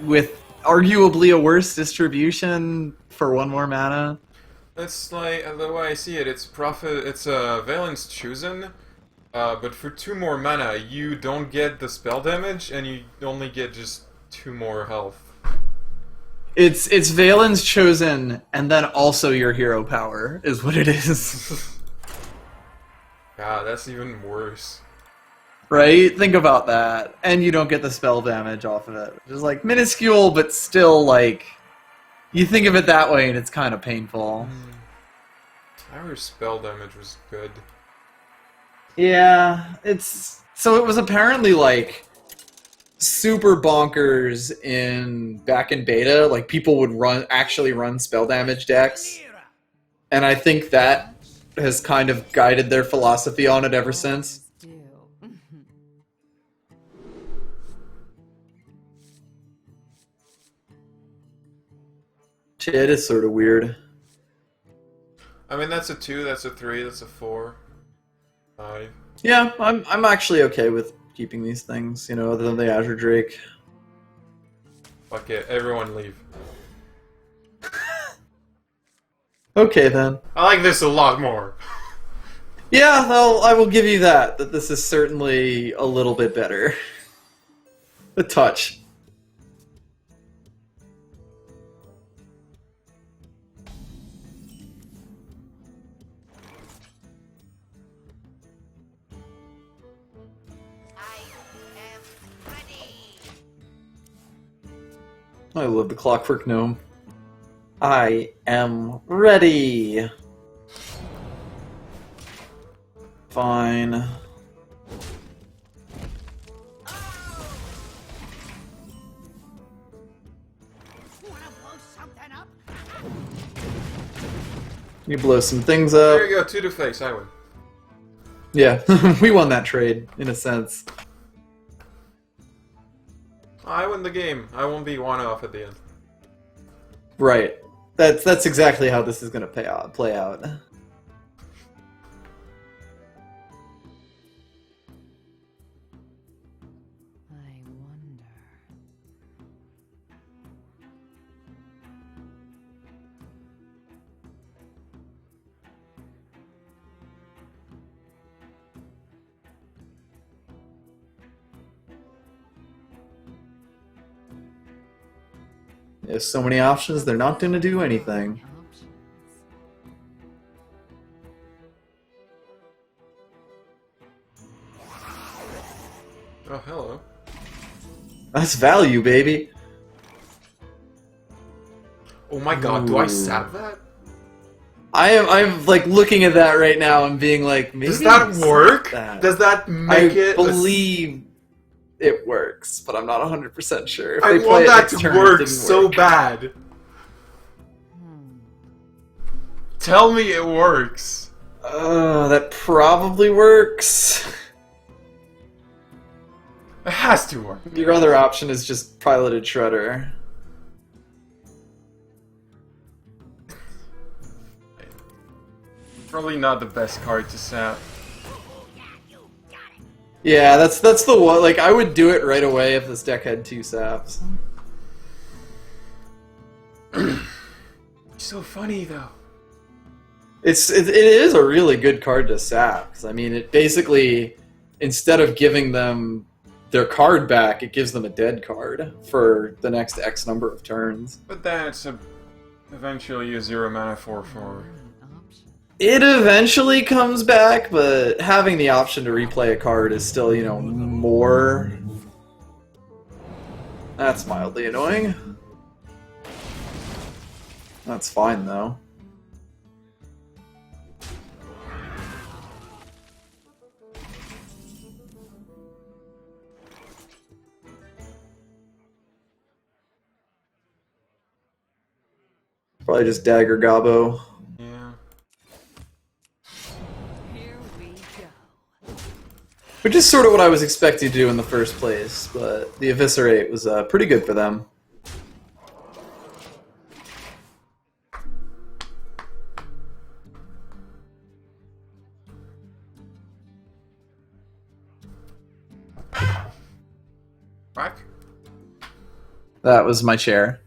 with arguably a worse distribution for 1 more mana. It's like, the way I see it, it's profit, it's a Valence Chosen, but for 2 more mana, you don't get the spell damage, and you only get just 2 more health. It's Valen's Chosen, and then also your hero power, is what it is. God, that's even worse. Right? Think about that. And you don't get the spell damage off of it. Which is like minuscule, but still like... You think of it that way and it's kind of painful. Our spell damage was good. Yeah, it's... So it was apparently like... super bonkers back in beta. Like, people would actually run spell damage decks. And I think that has kind of guided their philosophy on it ever since. do. Shit, is sort of weird. I mean, that's a 2, that's a 3, that's a 4. 5. Yeah, I'm actually okay with keeping these things, you know, other than the Azure Drake. Fuck it, everyone leave. Okay, then. I like this a lot more. Yeah, well, I will give you that this is certainly a little bit better. A touch. I love the Clockwork Gnome. I am ready. Fine. You blow some things up. There you go, 2 to face, I win. Yeah, we won that trade, in a sense. I win the game. I won't be 1 off at the end. Right. That's exactly how this is gonna play out. I wonder. There's so many options, they're not gonna do anything. Options. Oh, hello. That's value, baby. Oh my god, do I Ooh. sap that? I'm like looking at that right now and being like, maybe Does that I'll sap work? that. Does that make I it... believe it works, but I'm not 100% sure. If I they play want it that next to turn, it work didn't so work. bad. Tell me it works. That probably works. It has to work. Your other option is just Piloted Shredder. Probably not the best card to sap. Yeah, that's the one. Like, I would do it right away if this deck had 2 saps. So funny though. It is a really good card to sap. 'Cause, I mean, it basically, instead of giving them their card back, it gives them a dead card for the next X number of turns. But that's eventually a 0 mana 4/4. It eventually comes back, but having the option to replay a card is still, more. That's mildly annoying. That's fine, though. Probably just Dagger Gobbo. Yeah. Here we go. Which is sort of what I was expecting to do in the first place, but the Eviscerate was pretty good for them. Back? That was my chair.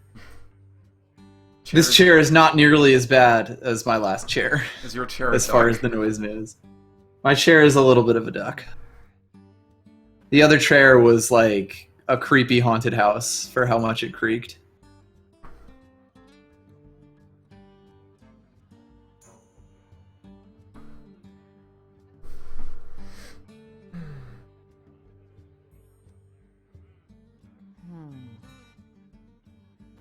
This chair is not nearly as bad as my last chair, Is your chair as far as the noise is. My chair is a little bit of a duck. The other chair was like a creepy haunted house for how much it creaked.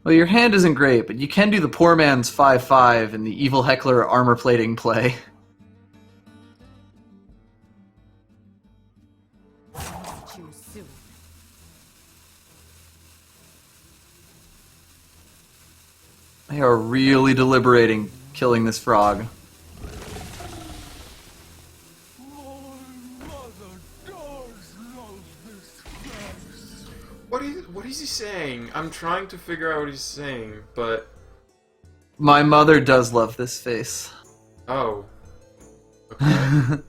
Well, your hand isn't great, but you can do the poor man's 5/5 and the evil heckler armor plating play. Too soon. They are really deliberating killing this frog. My mother does love this place. What is he saying? I'm trying to figure out what he's saying, but... My mother does love this face. Oh. Okay.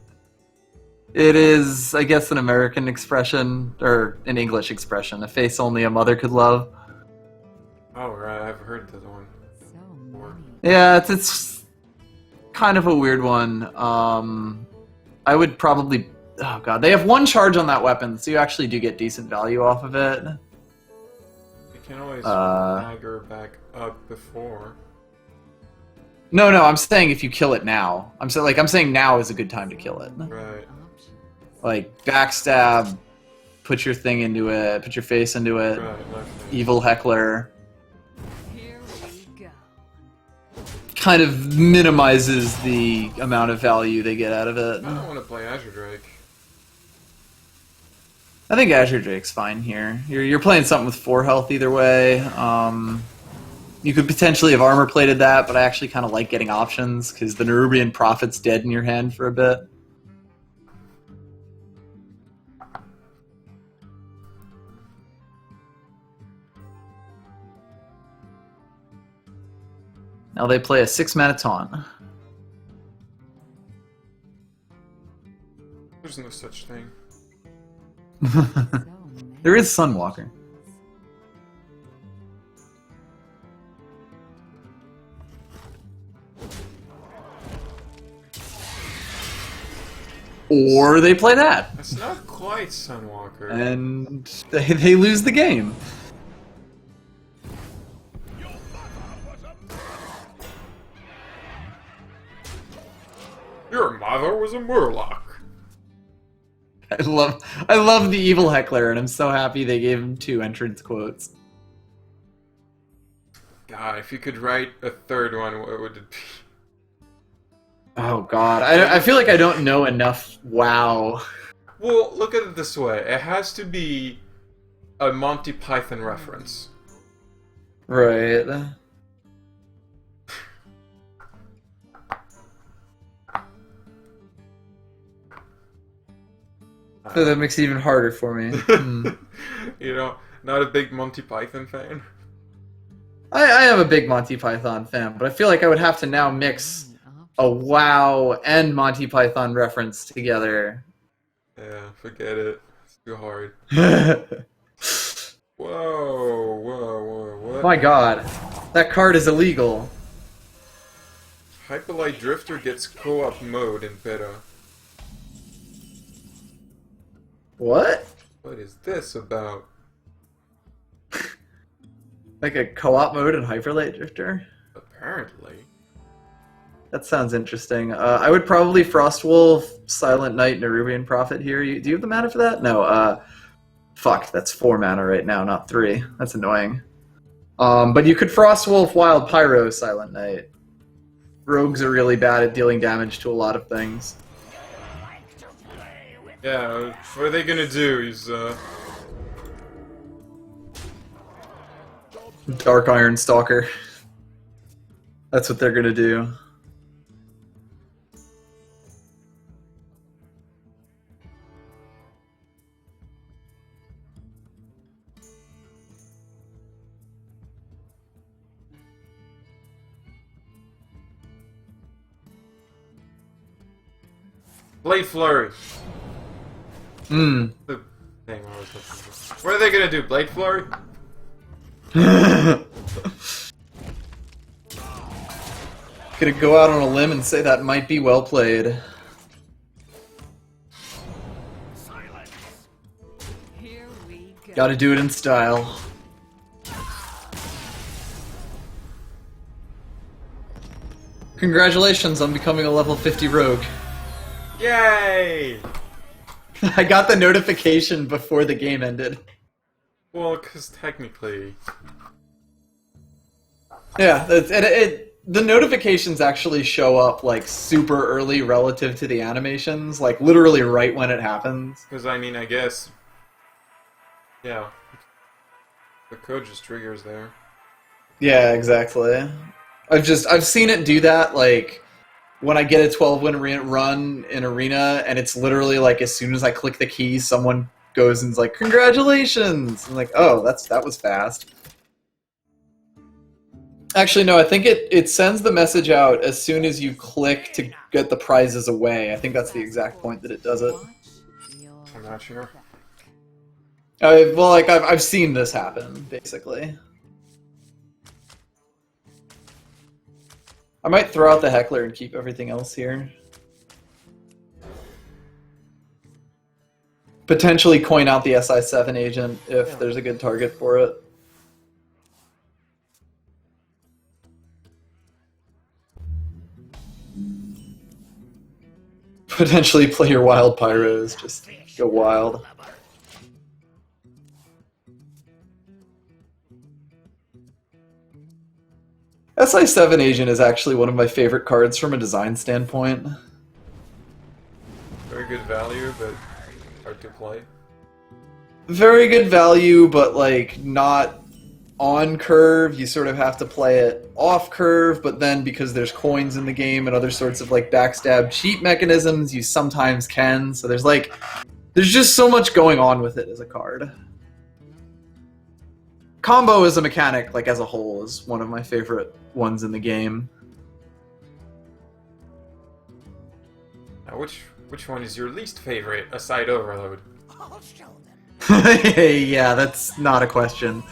It is, I guess, an American expression, or an English expression. A face only a mother could love. Oh, right, I've heard that one. So many. Yeah, it's kind of a weird one. I would probably... Oh god, they have one charge on that weapon, so you actually do get decent value off of it. You can always dagger back up before. No, I'm saying if you kill it now. I'm saying now is a good time to kill it. Right. Like, backstab, put your thing into it, put your face into it, Right, left. evil heckler. Here we go. Kind of minimizes the amount of value they get out of it. I don't want to play Azure Drake. I think Azure Drake's fine here. You're playing something with 4 health either way. You could potentially have armor plated that, but I actually kind of like getting options because the Nerubian Prophet's dead in your hand for a bit. Now they play a 6-mana taunt. There's no such thing. So many. There is Sunwalker. Or they play that, That's not quite Sunwalker. and they lose the game. Your mother was a Murloc. I love the evil heckler, and I'm so happy they gave him 2 entrance quotes. God, if you could write a third one, what would it be? Oh god, I feel like I don't know enough WoW. Well, look at it this way. It has to be a Monty Python reference. Right. So that makes it even harder for me. You know, not a big Monty Python fan. I am a big Monty Python fan, but I feel like I would have to now mix a WoW and Monty Python reference together. Yeah, forget it. It's too hard. Oh Whoa, what? my god, that card is illegal. Hyperlight Drifter gets co-op mode in beta. What? What is this about? Like a co-op mode in Hyperlight Drifter? Apparently. That sounds interesting. I would probably Frostwolf, Silent Knight, Nerubian Prophet here. Do you have the mana for that? No, fuck, that's 4 mana right now, not 3. That's annoying. But you could Frostwolf, Wild Pyro, Silent Knight. Rogues are really bad at dealing damage to a lot of things. Yeah, what are they gonna do? He's, Dark Iron Stalker. That's what they're gonna do. Blade Flurry. Hmm. The thing I was looking for. What are they gonna do? Blade Flurry? Gonna go out on a limb and say that might be well played. Here we go. Gotta do it in style. Congratulations on becoming a level 50 rogue. Yay! I got the notification before the game ended. Well, because technically... Yeah, the notifications actually show up like super early relative to the animations, like literally right when it happens. Because, I mean, I guess... Yeah. The code just triggers there. Yeah, exactly. I've seen it do that, like, when I get a 12-win run in Arena, and it's literally like as soon as I click the key, someone goes and's like, "Congratulations!" I'm like, "Oh, that was fast." Actually, no, I think it sends the message out as soon as you click to get the prizes away. I think that's the exact point that it does it. I'm not sure. Well, like, I've seen this happen, basically. I might throw out the Heckler and keep everything else here. Potentially coin out the SI7 agent if there's a good target for it. Potentially play your Wild Pyros, just go wild. SI7 Agent is actually one of my favorite cards from a design standpoint. Very good value, but hard to play. Very good value, but like not on curve. You sort of have to play it off curve, but then because there's coins in the game and other sorts of like backstab cheat mechanisms, you sometimes can. So there's just so much going on with it as a card. Combo as a mechanic, like as a whole, is one of my favorite ones in the game. Now, which one is your least favorite, aside Overload? I'll show them. Yeah, that's not a question.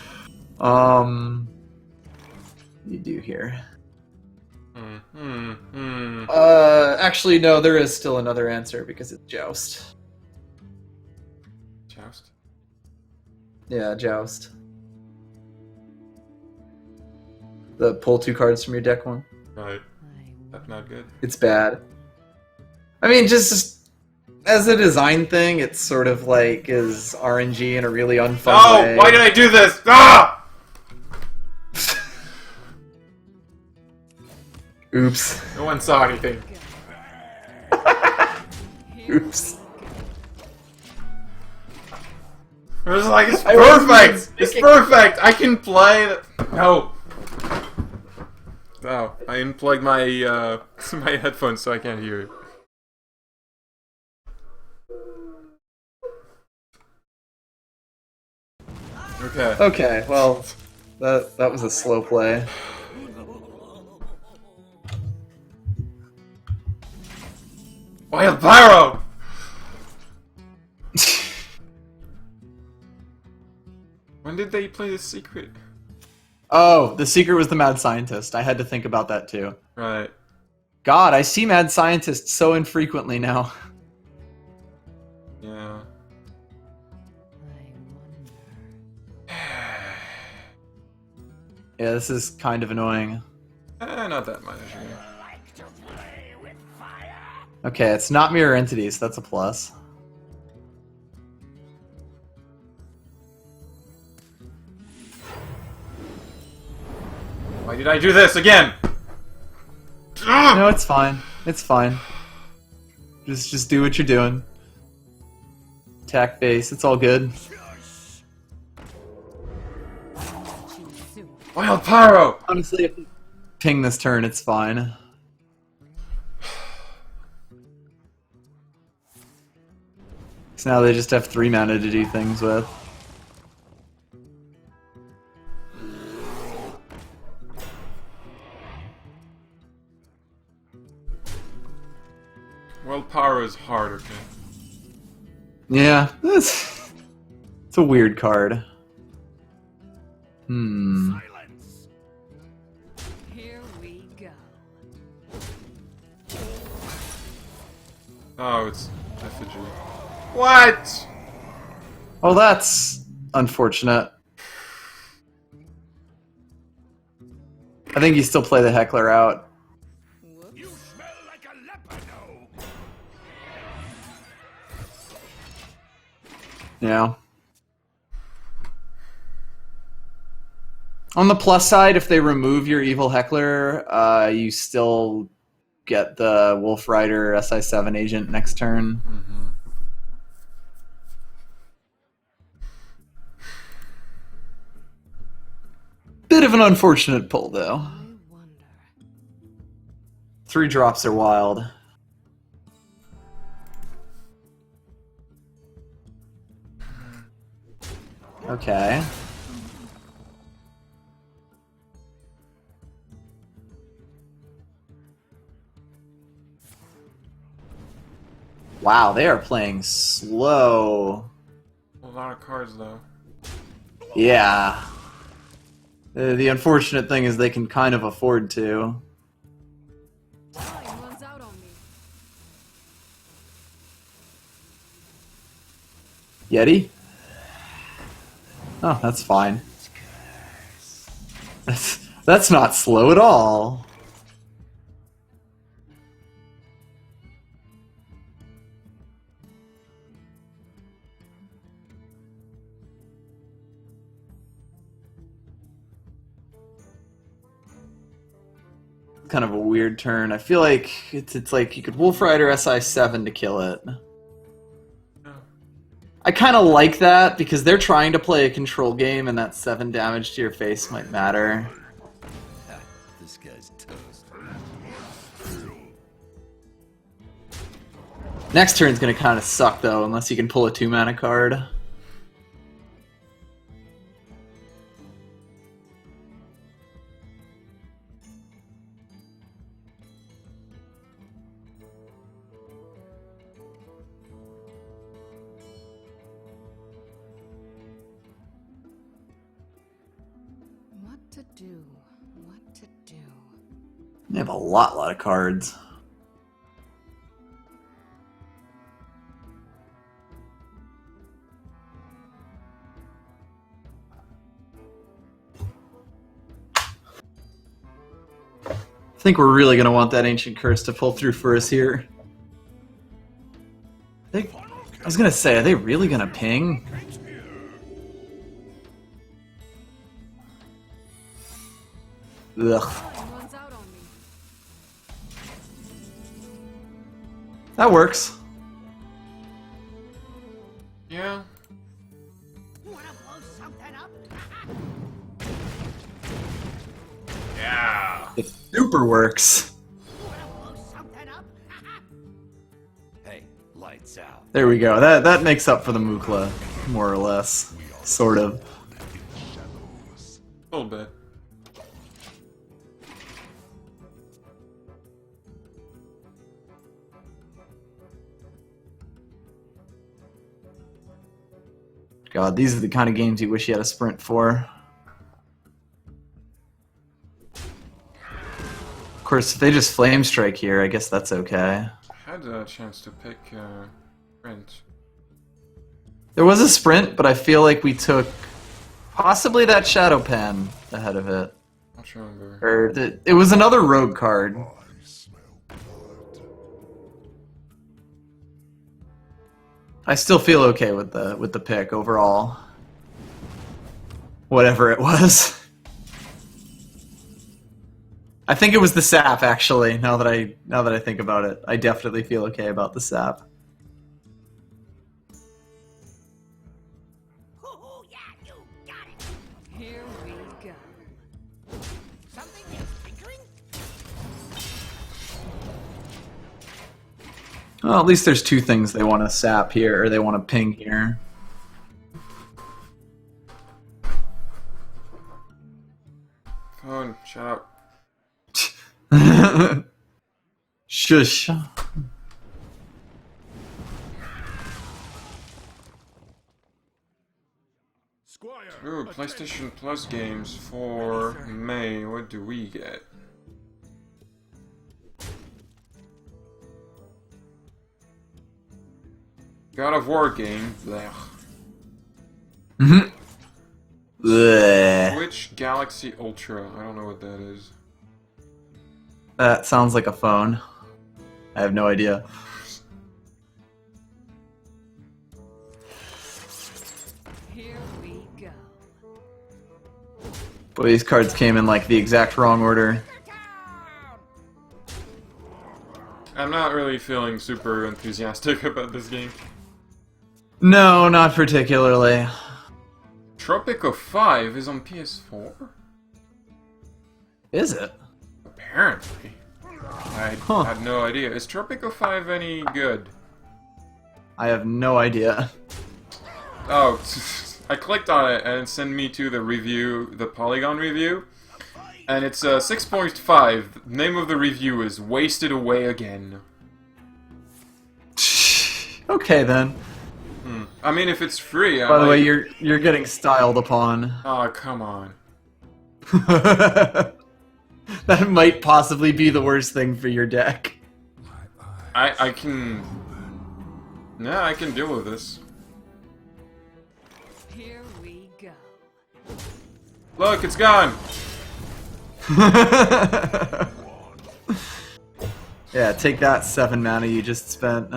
What do you do here? Actually, no, there is still another answer because it's Joust. Joust? Yeah, Joust. The pull 2 cards from your deck one. Right. That's not good. It's bad. I mean, just as a design thing, it's sort of like is RNG in a really unfun way. Oh, why did I do this? Ah! Oops. No one saw anything. Oops. It was like, it's I wasn't perfect! even It's thinking. perfect! I can play the... No. Oh, I unplugged my, my headphones so I can't hear it. Okay. Okay, well, that was a slow play. Wild Pyro! When did they play the secret? Oh, the secret was the Mad Scientist. I had to think about that too. Right. God, I see Mad Scientists so infrequently now. Yeah. Yeah, this is kind of annoying. Not that much. Okay, it's not mirror entities. That's a plus. Why did I do this again? No, it's fine. It's fine. Just do what you're doing. Attack base. It's all good. Too soon. Wild Pyro! Honestly, if you ping this turn, it's fine. So now they just have 3 mana to do things with. Wild Pyro is hard, okay. Yeah, it's a weird card. Here we go. Oh, it's effigy. What? Oh, that's unfortunate. I think you still play the Heckler out. Whoops. You smell like a leopard. Yeah. On the plus side, if they remove your evil Heckler, you still get the Wolf Rider SI7 agent next turn. Bit of an unfortunate pull, though. I wonder. 3 drops are wild. Okay. Wow, they are playing slow. A lot of cards, though. Yeah. The unfortunate thing is they can kind of afford to. Time runs out on me. Yeti? Oh, that's fine. That's not slow at all. Kind of a weird turn. I feel like it's like you could Wolf Rider SI7 to kill it. I kind of like that because they're trying to play a control game and that 7 damage to your face might matter. This guy's toast. Next turn's gonna kind of suck though unless you can pull a 2 mana card. What to do? What to do? They have a lot of cards. I think we're really gonna want that Ancient Curse to pull through for us here. I was gonna say, are they really gonna ping? Ugh. Time runs out on me. That works. Yeah. Wanna blow something up? Yeah. It super works. Wanna blow something up? Hey, lights out. There we go. That makes up for the Mukla, more or less. Sort of. A little bit. God, these are the kind of games you wish you had a sprint for. Of course, if they just Flame Strike here, I guess that's okay. I had a chance to pick Print. There was a sprint, but I feel like we took possibly that Shadow Pen ahead of it. Don't remember. Or it was another rogue card. I still feel okay with the pick overall. Whatever it was. I think it was the sap actually, now that I think about it. I definitely feel okay about the sap. Oh, yeah, you got it. Here we go. Something needs tinkering? Well, at least there's two things they want to sap here, or they want to ping here. Phone, shut up. Shush. Squire. Ooh, PlayStation Plus games for May. What do we get? God of War game. Blech. Mhm. Bleh. Switch Galaxy Ultra. I don't know what that is. That sounds like a phone. I have no idea. Here we go. Boy, these cards came in like the exact wrong order. I'm not really feeling super enthusiastic about this game. No, not particularly. Tropico 5 is on PS4? Is it? Apparently. I had no idea. Is Tropico 5 any good? I have no idea. Oh, I clicked on it and it sent me to the review, the Polygon review. And it's 6.5. The name of the review is Wasted Away Again. Okay then. I mean, if it's free, By the way, you're getting styled upon. Oh, come on. That might possibly be the worst thing for your deck. I can... Yeah, I can deal with this. Here we go. Look, it's gone! Yeah, take that 7 mana you just spent.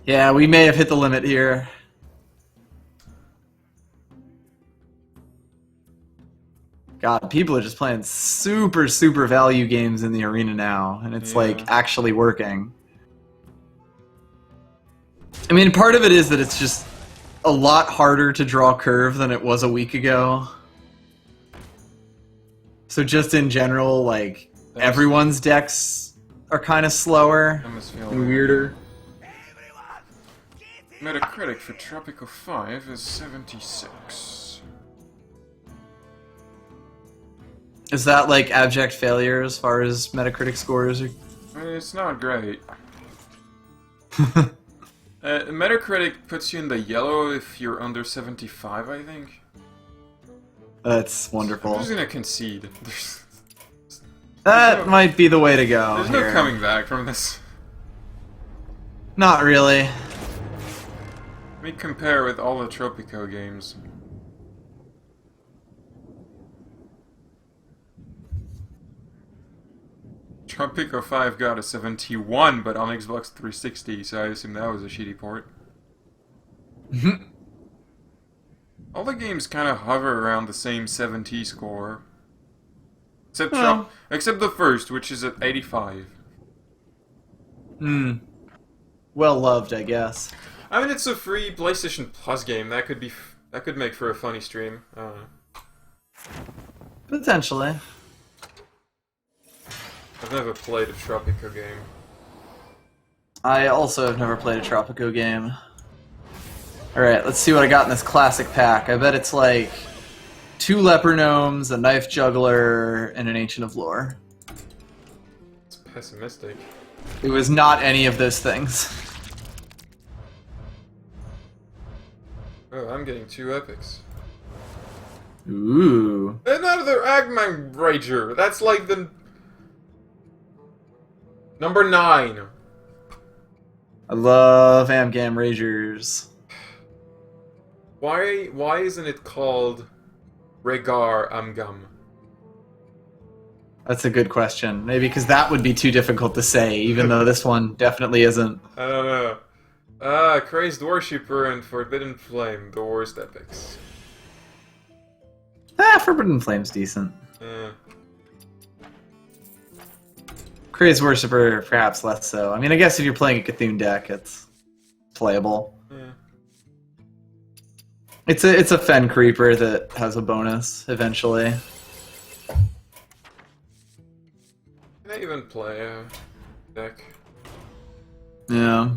Yeah, we may have hit the limit here. God, people are just playing super, super value games in the arena now, and it's like actually working. I mean, part of it is that it's just a lot harder to draw curve than it was a week ago. So just in general, like, everyone's decks are kind of slower and weirder. Metacritic for Tropico 5 is 76. Is that like abject failure as far as Metacritic scores? I mean, it's not great. Metacritic puts you in the yellow if you're under 75, I think. That's wonderful. I'm just gonna concede. That might be the way to go. There's here. no coming back from this. Not really. Let me compare with all the Tropico games. Tropico 5 got a 71, but on Xbox 360, so I assume that was a shitty port. All the games kind of hover around the same 70 score. Except except the first, which is at 85. Well loved, I guess. I mean, it's a free PlayStation Plus game. That could be that could make for a funny stream. I don't know. Potentially. I've never played a Tropico game. I also have never played a Tropico game. Alright, let's see what I got in this classic pack. I bet it's like 2 Leper Gnomes, a Knife Juggler, and an Ancient of Lore. It's pessimistic. It was not any of those things. Oh, I'm getting 2 epics. Ooh. Another Agman Rager! That's like the... Number 9! I love Amgam Ragers. Why isn't it called Regar Amgam? That's a good question. Maybe because that would be too difficult to say, even though this one definitely isn't. I don't know. Crazed Worshipper and Forbidden Flame, the worst epics. Forbidden Flame's decent. Yeah. Crazed Worshipper, perhaps less so. I mean, I guess if you're playing a Cthulhu deck, it's playable. Yeah. It's a Fen Creeper that has a bonus eventually. Can I even play a deck? Yeah.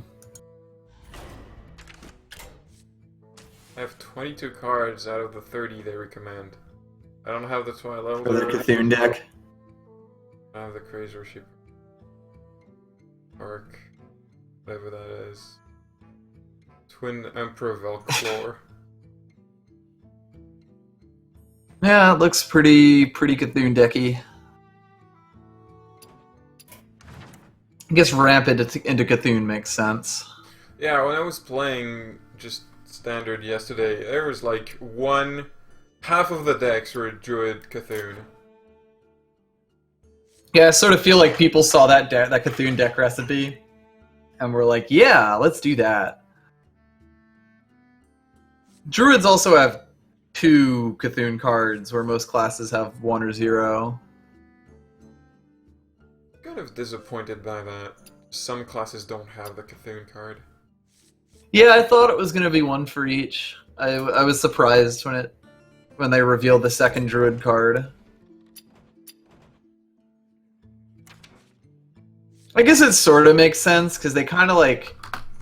I have 22 cards out of the 30 they recommend. I don't have the Twilight. For the Cthulhu deck. I have the Crazed Worshipper. Arc. Whatever that is. Twin Emperor Velclor. Yeah, it looks pretty Cthulhu decky. I guess ramp into Cthulhu makes sense. Yeah, when I was playing just standard yesterday, there was like half of the decks were Druid Cthulhu. Yeah, I sort of feel like people saw that Cthulhu deck recipe, and were like, yeah, let's do that. Druids also have 2 Cthulhu cards, where most classes have 1 or 0. Kind of disappointed by that. Some classes don't have the Cthulhu card. Yeah, I thought it was going to be 1 for each. I was surprised when they revealed the second Druid card. I guess it sort of makes sense, because they kind of like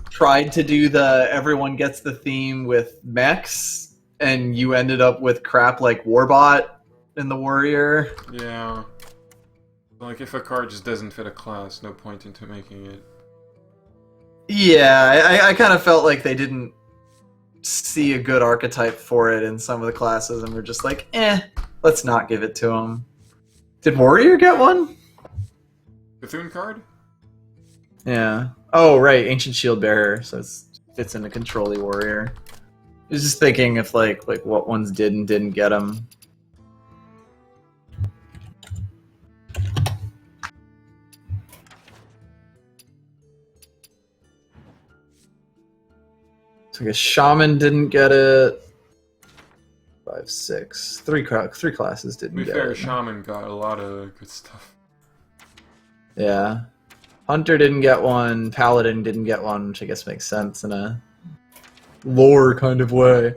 tried to do the everyone gets the theme with mechs, and you ended up with crap like Warbot in the Warrior. Yeah. Like, if a card just doesn't fit a class, no point into making it. Yeah, I kind of felt like they didn't see a good archetype for it in some of the classes, and were just like, let's not give it to them. Did Warrior get one? Cthulhu card? Yeah. Oh, right, Ancient Shield Bearer, so it fits into Control-y Warrior. I was just thinking if, like what ones did and didn't get them. So I guess Shaman didn't get it. 5, 6. 3 classes didn't To be get fair, it. Shaman got a lot of good stuff. Yeah. Hunter didn't get one. Paladin didn't get one, which I guess makes sense in a lore kind of way.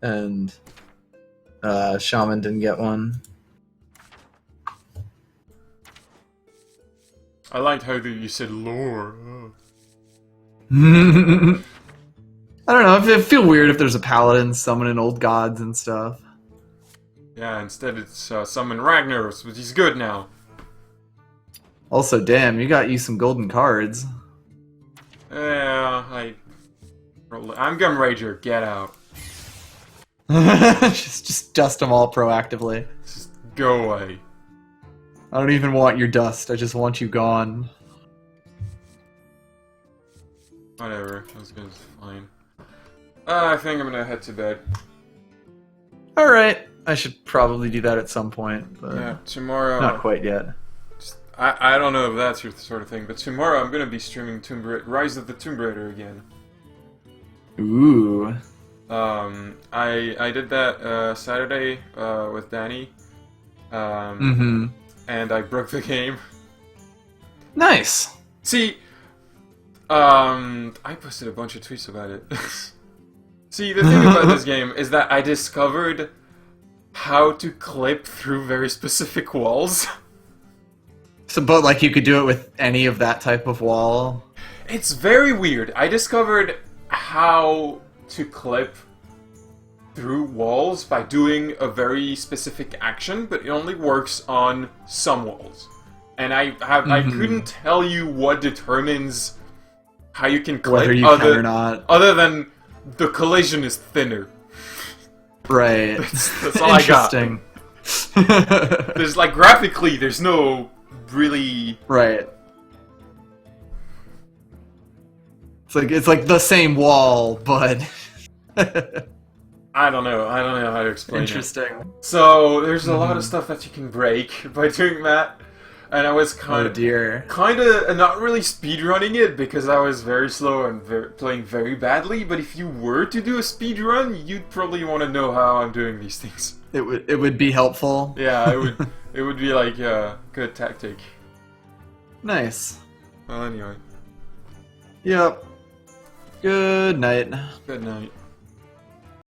And Shaman didn't get one. I liked how you said lore. Oh. I don't know. It feel weird if there's a paladin summoning old gods and stuff. Yeah, instead it's summon Ragnaros, but he's good now. Also, damn, you got you some golden cards. Yeah, I'm Gum Rager, get out. just dust them all proactively. Just go away. I don't even want your dust. I just want you gone. Whatever, that's good, fine. I think I'm gonna head to bed. Alright. I should probably do that at some point, but Yeah, tomorrow... not quite yet. I don't know if that's your sort of thing, but tomorrow I'm gonna be streaming Rise of the Tomb Raider again. Ooh. I did that Saturday with Danny. Mm-hmm. And I broke the game. Nice. See, I posted a bunch of tweets about it. See, the thing about this game is that I discovered how to clip through very specific walls. So, but like you could do it with any of that type of wall. It's very weird. I discovered how to clip through walls by doing a very specific action, but it only works on some walls. And I couldn't tell you what determines how you can clip Whether you can or not. Other than the collision is thinner. Right. That's all I got. Interesting. There's like graphically, there's no really Right. It's like the same wall, but I don't know how to explain it. Interesting. So there's a lot of stuff that you can break by doing that, and I was kind Oh dear. of not really speedrunning it because I was very slow and playing very badly. But if you were to do a speedrun, you'd probably want to know how I'm doing these things. It would be helpful. Yeah, it would be like a good tactic. Nice. Well, anyway, Yep. Good night. good night.